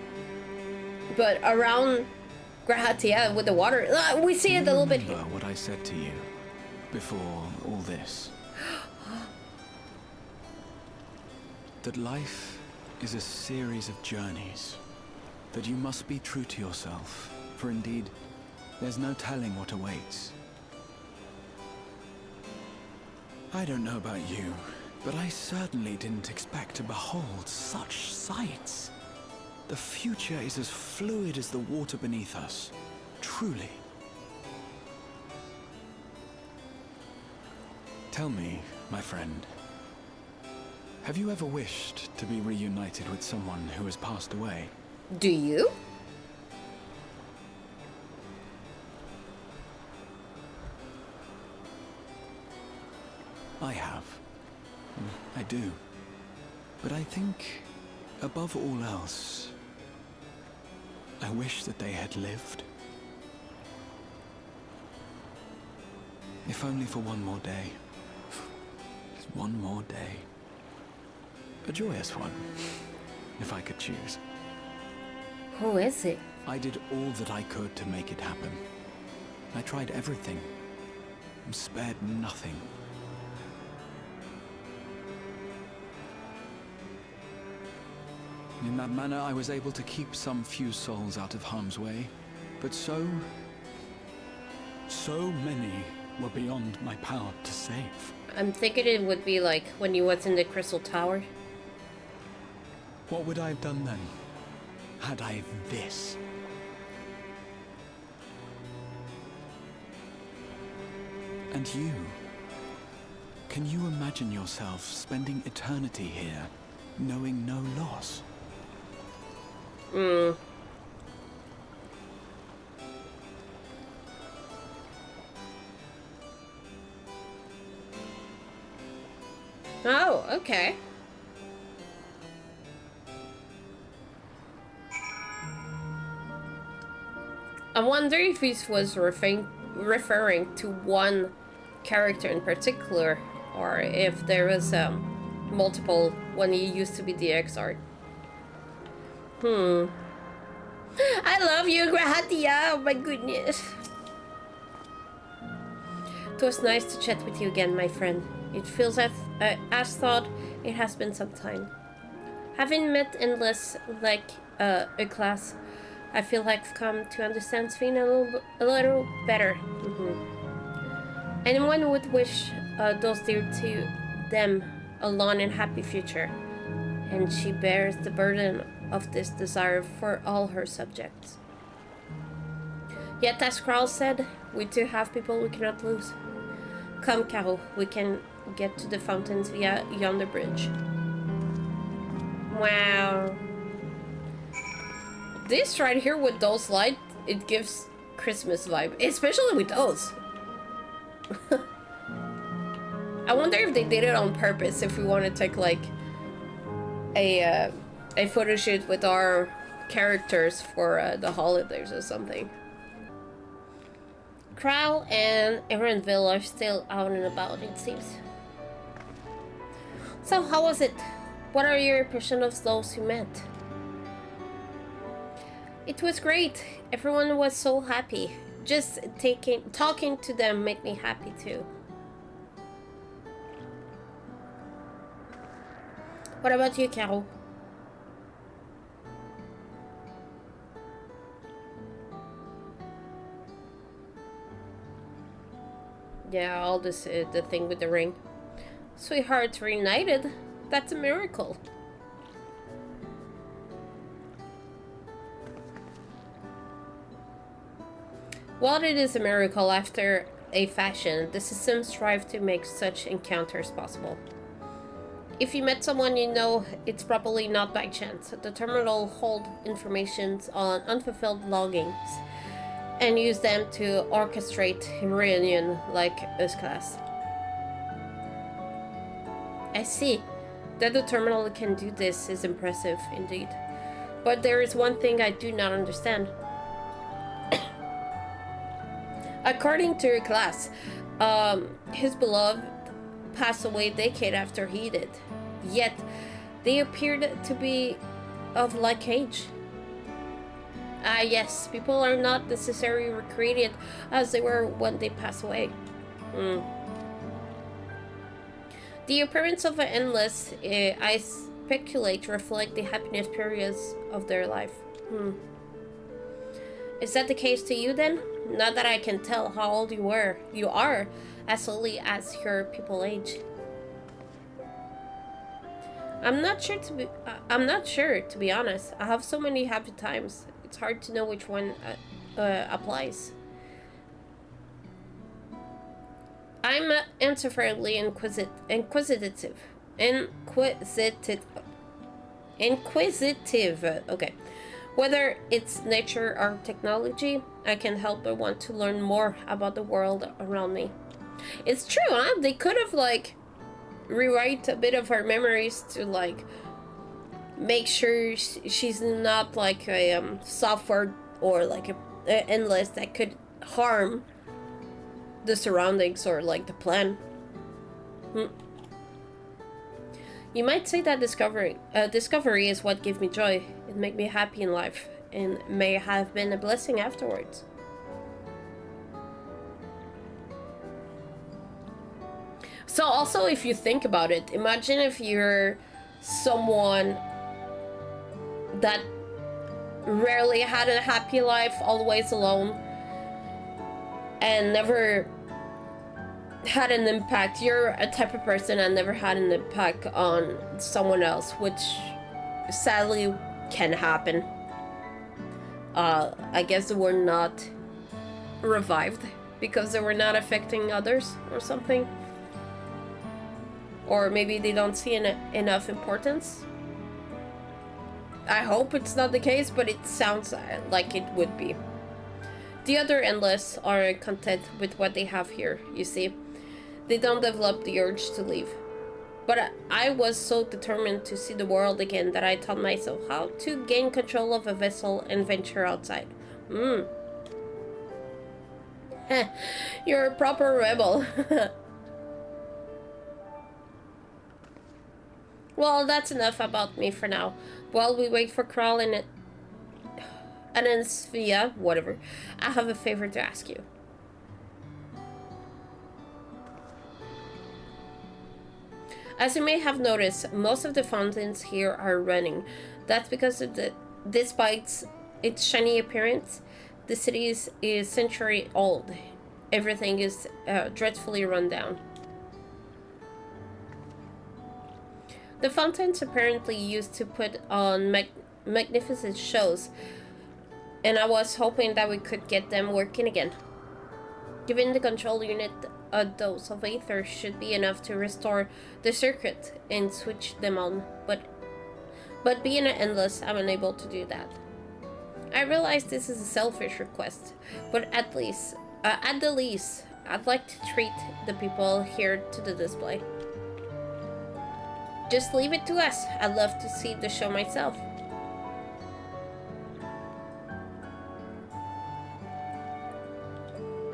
But around Grahatia with the water, we see it a little bit here. Remember what I said to you before all this? That life is a series of journeys. That you must be true to yourself, for indeed, there's no telling what awaits. I don't know about you, but I certainly didn't expect to behold such sights. The future is as fluid as the water beneath us, truly. Tell me, my friend, have you ever wished to be reunited with someone who has passed away? Do you? I have. I do. But I think, above all else, I wish that they had lived. If only for one more day. Just one more day. A joyous one, if I could choose. Who is it? I did all that I could to make it happen. I tried everything, and spared nothing. In that manner, I was able to keep some few souls out of harm's way, but so many were beyond my power to save. I'm thinking it would be like when you was in the Crystal Tower. What would I have done then? Had I this? And you? Can you imagine yourself spending eternity here, knowing no loss? Oh, okay. I wonder if he was referring to one character in particular, or if there was multiple when he used to be the Exarch. I love you, Grahatia! Oh my goodness. It was nice to chat with you again, my friend. It feels as thought it has been some time. Having met Endless like a class, I feel like I've come to understand Sven a little better. Anyone would wish those dear to them a long and happy future, and she bears the burden of this desire for all her subjects. Yet, as Caro said, we too have people we cannot lose. Come, Caro, we can get to the fountains via yonder bridge. Wow. This right here with those lights, it gives Christmas vibe, especially with those. I wonder if they did it on purpose, if we want to take like a photo shoot with our characters for the holidays or something. Caro and Erenville are still out and about, it seems. So, how was it? What are your impressions of those you met? It was great. Everyone was so happy. Just talking to them made me happy too. What about you, Caro? Yeah, all this, the thing with the ring. Sweethearts reunited? That's a miracle. While it is a miracle after a fashion, the system strives to make such encounters possible. If you met someone you know, it's probably not by chance. The terminal hold information on unfulfilled longings and use them to orchestrate a reunion like this class. I see. That the terminal can do this is impressive indeed. But there is one thing I do not understand. According to your class, his beloved passed away a decade after he did. Yet, they appeared to be of like age. Ah yes, people are not necessarily recreated as they were when they pass away. The appearance of an endless, I speculate, reflect the happiness periods of their life. Is that the case to you then? Not that I can tell how old you are, as slowly as your people age. I'm not sure to be honest. I have so many happy times. It's hard to know which one applies. I'm unfairly inquisitive. Okay. Whether it's nature or technology, I can't help but want to learn more about the world around me. It's true, huh? They could have, like, rewrite a bit of her memories to, like, make sure she's not, like, a software or, like, a endless that could harm the surroundings or, like, the plan. You might say that discovery is what gives me joy. It makes me happy in life, and may have been a blessing afterwards. So also, if you think about it, imagine if you're someone that rarely had a happy life, always alone, and never had an impact. You're a type of person that never had an impact on someone else, which sadly can happen. I guess they were not revived because they were not affecting others or something. Or maybe they don't see enough importance. I hope it's not the case, but it sounds like it would be. The other endless are content with what they have here, you see. They don't develop the urge to leave. But I was so determined to see the world again that I taught myself how to gain control of a vessel and venture outside. You're a proper rebel. Well, that's enough about me for now. While we wait for Caro and Elene'shpya, whatever, I have a favor to ask you. As you may have noticed, most of the fountains here are running. That's because of despite its shiny appearance, the city is century old. Everything is dreadfully run down. The fountains apparently used to put on magnificent shows, and I was hoping that we could get them working again. Given the control unit, a dose of ether should be enough to restore the circuit and switch them on, but being an endless, I'm unable to do that. I realize this is a selfish request, but at the least, I'd like to treat the people here to the display. Just leave it to us. I'd love to see the show myself.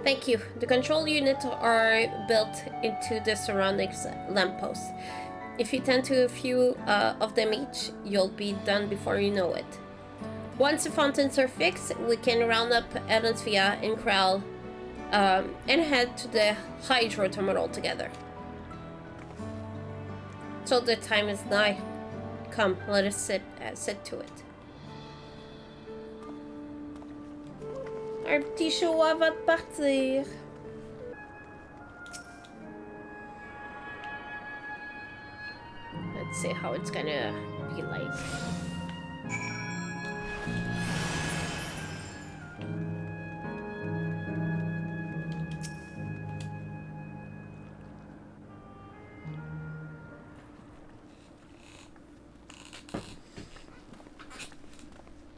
Thank you. The control units are built into the surroundings lampposts. If you tend to a few of them each, you'll be done before you know it. Once the fountains are fixed, we can round up Elene'shpya and Caro and head to the hydro terminal together. So the time is nigh. Come, let us sit to it. Our petit choix va partir. Let's see how it's gonna be like.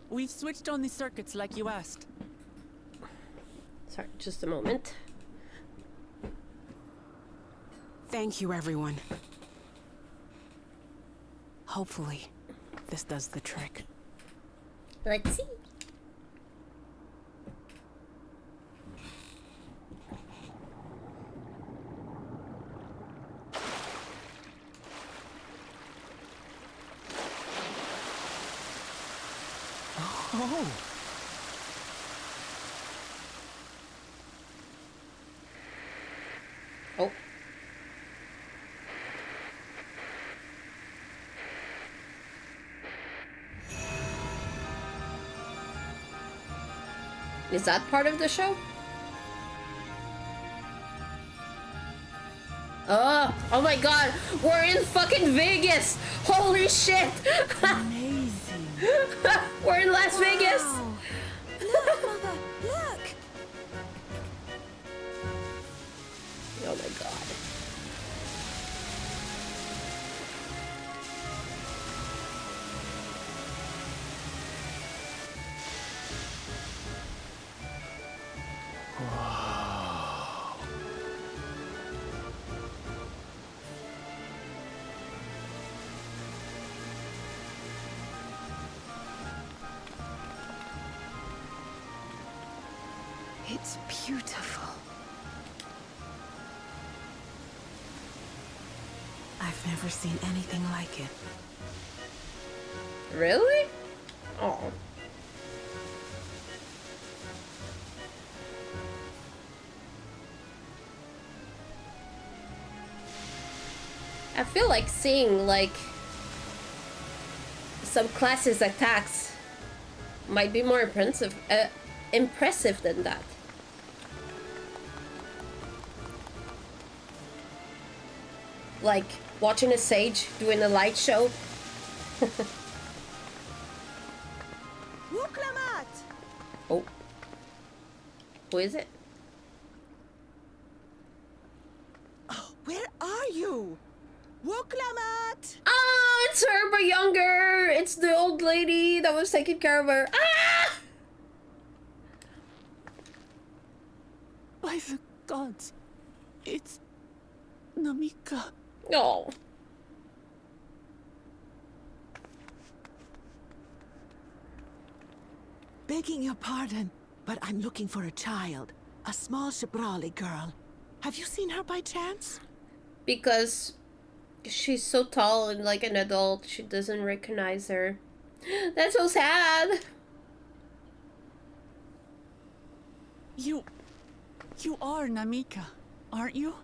We've switched on the circuits like you asked. Sorry, just a moment. Thank you, everyone. Hopefully, this does the trick. Let's see. Oh. Oh. Is that part of the show? Oh my god, we're in fucking Vegas! Holy shit! Amazing. We're in Las Vegas! Look, Mother, look! Oh my god. It's beautiful. I've never seen anything like it. Really? Oh. I feel like seeing like some classes attacks might be more impressive than that. Like watching a sage doing a light show. Wuklamat! Oh. Who is it? Oh, where are you? Wuklamat! Ah, it's her, but younger. It's the old lady that was taking care of her. Ah! By the gods, it's Namika. No. Begging your pardon, but I'm looking for a child. A small Shibrali girl. Have you seen her by chance? Because she's so tall and like an adult, she doesn't recognize her. That's so sad. You are Namika, aren't you?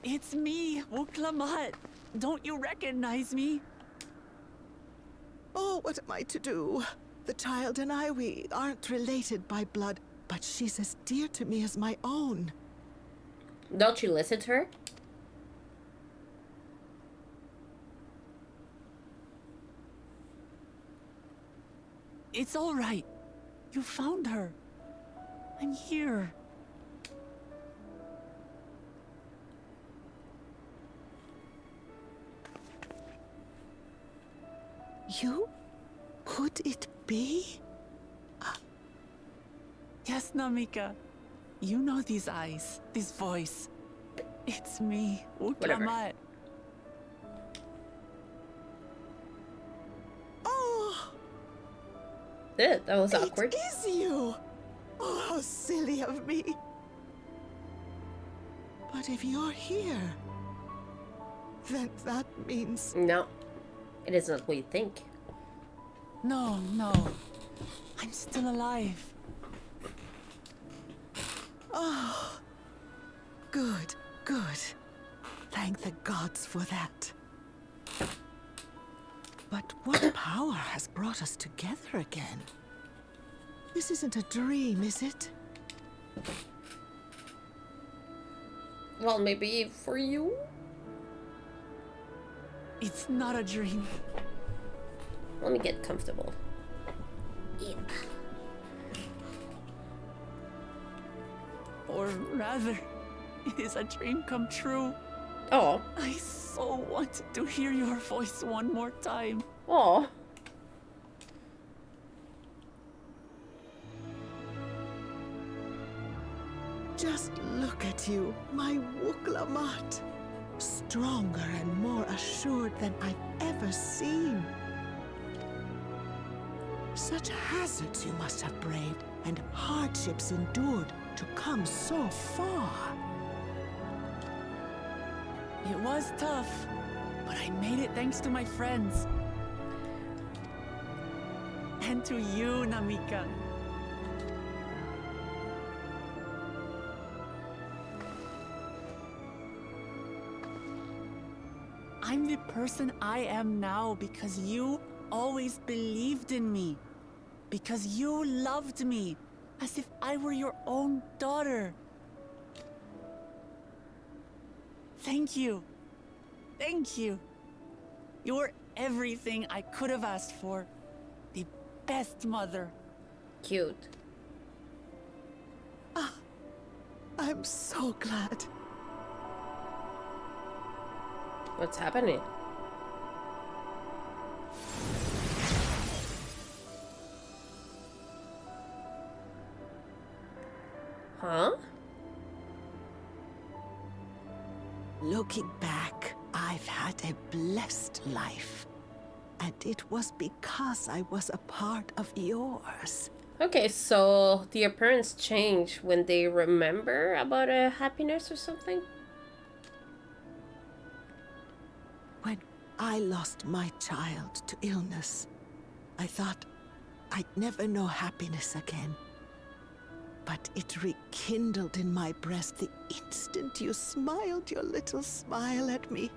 It's me, Wuklamat. Don't you recognize me? Oh, what am I to do? The child and I, we aren't related by blood, but she's as dear to me as my own. Don't you listen to her? It's all right. You found her. I'm here. You? Could it be? Yes, Namika. You know these eyes, this voice. It's me, Wuklamat. Oh! That was awkward. It is you! Oh, how silly of me. But if you're here, then that means... No, it is not what you think. No. I'm still alive. Oh, good. Thank the gods for that. But what power has brought us together again? This isn't a dream, is it? Well, maybe for you? It's not a dream. Let me get comfortable. Yeah. Or rather, it is a dream come true. Oh. I so wanted to hear your voice one more time. Oh. Just look at you, my Wuklamat. Stronger and more assured than I've ever seen. Such hazards you must have braved and hardships endured to come so far. It was tough, but I made it thanks to my friends. And to you, Namika. I'm the person I am now because you always believed in me. Because you loved me as if I were your own daughter. Thank you. Thank you. You're everything I could have asked for. The best mother. Cute. Ah, I'm so glad. What's happening? Huh? Looking back, I've had a blessed life. And it was because I was a part of yours. Okay, so the appearance change when they remember about a happiness or something? When I lost my child to illness, I thought I'd never know happiness again. But it rekindled in my breast the instant you smiled your little smile at me.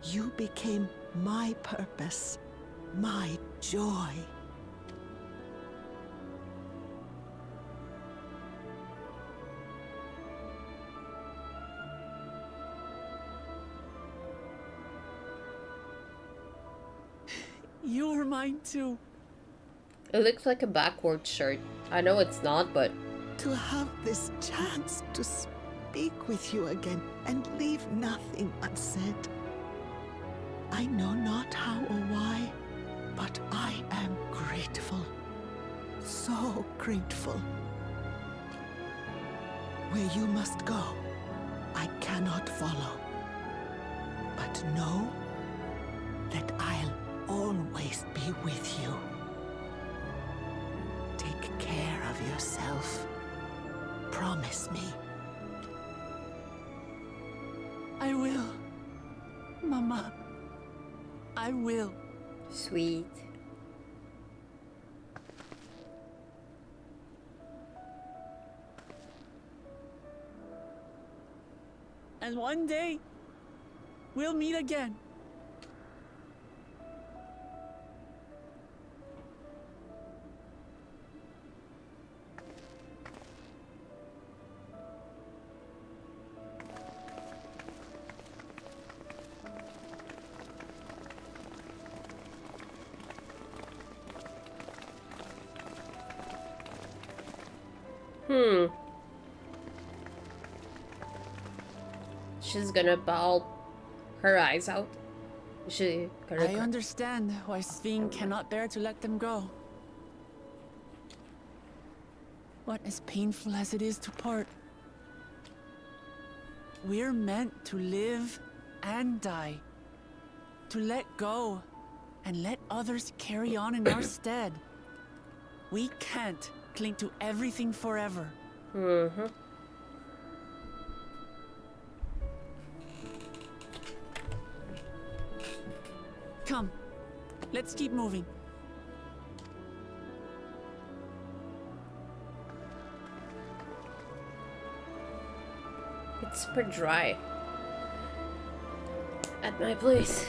You became my purpose, my joy. You were mine too. It looks like a backward shirt. I know it's not, but... To have this chance to speak with you again and leave nothing unsaid. I know not how or why, but I am grateful. So grateful. Where you must go, I cannot follow. But know that I'll always be with you. Take care of yourself. Promise me. I will. Mama. I will. Sweet. And one day, we'll meet again. She's gonna bawl her eyes out. I understand why Sven cannot bear to let them go. But as painful as it is to part, we're meant to live and die. To let go and let others carry on in our stead. We can't cling to everything forever. Mm-hmm. Come, let's keep moving. It's super dry at my place.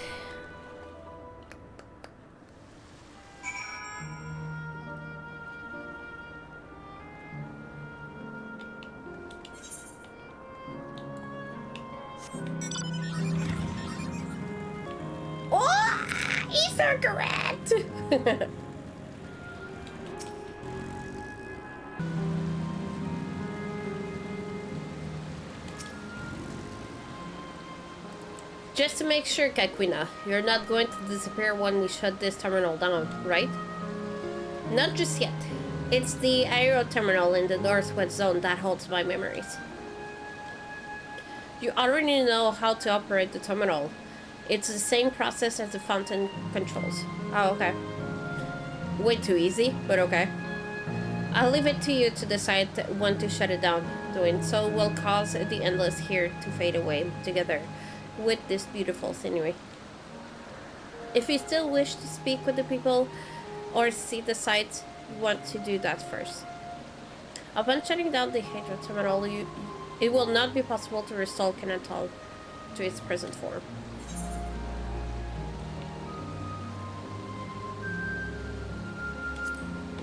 Correct. Just to make sure, Kakwina, you're not going to disappear when we shut this terminal down, right? Not just yet. It's the aero terminal in the northwest zone that holds my memories. You already know how to operate the terminal. It's the same process as the fountain controls. Oh, okay. Way too easy, but okay. I'll leave it to you to decide when to shut it down. Doing so will cause the endless here to fade away together with this beautiful scenery. If you still wish to speak with the people, or see the site, you want to do that first. Upon shutting down the Hydra terminal, it will not be possible to restore Kenatal to its present form.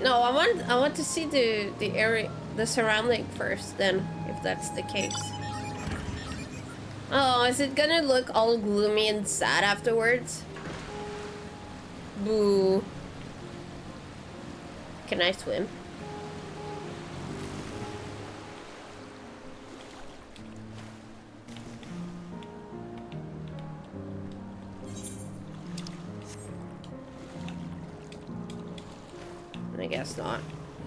No, I want to see the area, the surrounding first, then, if that's the case. Oh, is it gonna look all gloomy and sad afterwards? Boo. Can I swim? I guess not.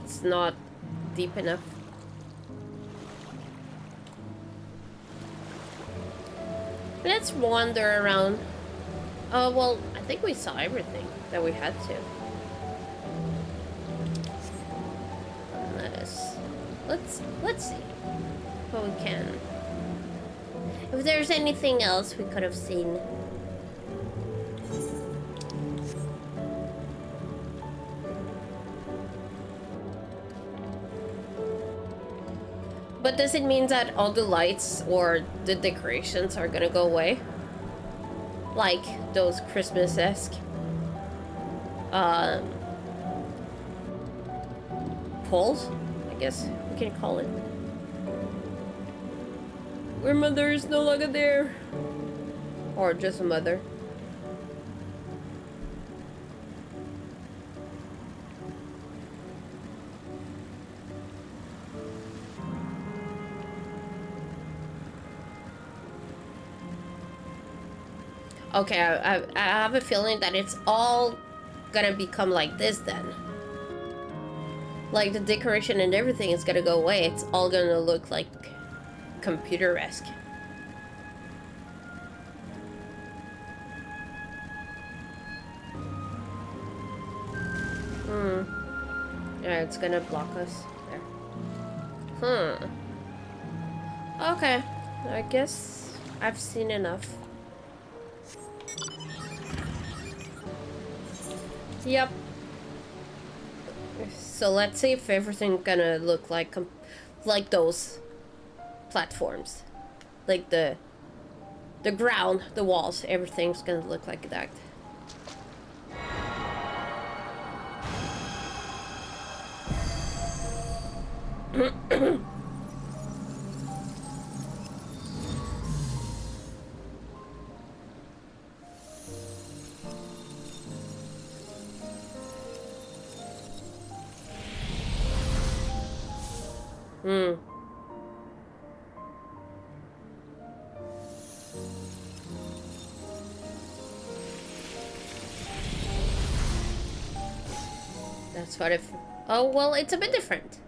It's not deep enough. Let's wander around. Oh, well, I think we saw everything that we had to. Let's see what we can. If there's anything else we could have seen. But does it mean that all the lights or the decorations are gonna go away? Like those Christmas-esque poles, I guess we can call it. Where mother is no longer there. Or just a mother. Okay, I have a feeling that it's all gonna become like this then. Like the decoration and everything is gonna go away. It's all gonna look like computer-esque. Yeah, it's gonna block us there. Okay, I guess I've seen enough. Yep. So let's see if everything's gonna look like those platforms, like the ground, the walls, everything's gonna look like that. That's what if... Oh, well, it's a bit different.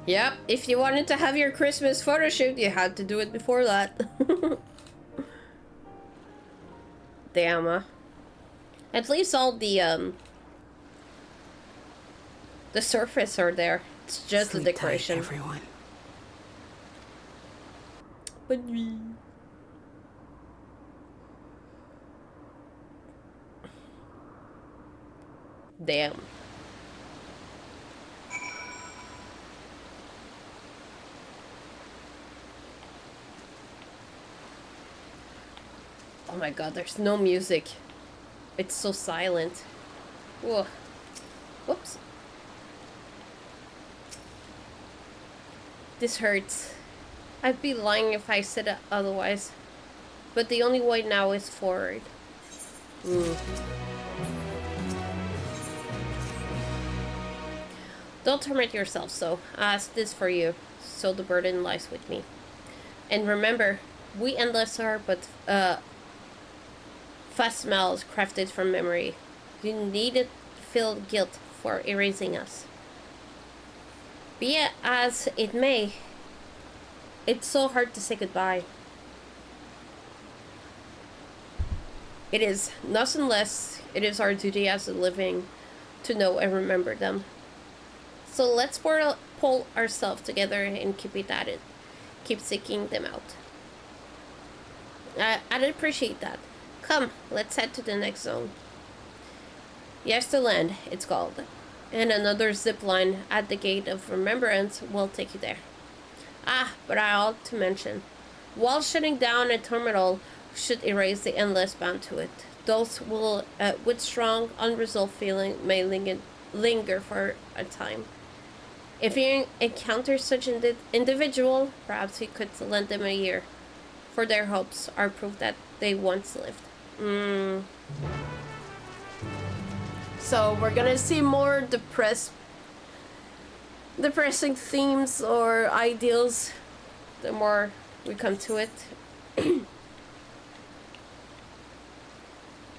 Yep, if you wanted to have your Christmas photo shoot, you had to do it before that. Damn. At least all the surface are there. It's just the decoration. Sleep tight, everyone. Bonne nuit. Damn. Oh my god, there's no music. It's so silent. Whoa. Whoops. This hurts. I'd be lying if I said otherwise. But the only way now is forward. Don't torment yourself so. I asked this for you, so the burden lies with me. And remember, we endless are but fast smells crafted from memory. You needn't feel guilt for erasing us. Be it as it may, it's so hard to say goodbye. It is, nothing less, it is our duty as a living to know and remember them. So let's pull ourselves together and keep it at it. keep seeking them out. I'd appreciate that. Come, let's head to the next zone. Yes to Land, it's called. And another zip line at the Gate of Remembrance will take you there. Ah, but I ought to mention, while shutting down a terminal should erase the endless bound to it. Those will, with strong, unresolved feeling may linger for a time. If you encounter such an individual, perhaps you could lend them a year, for their hopes are proof that they once lived. So we're gonna see more depressing themes or ideals the more we come to it.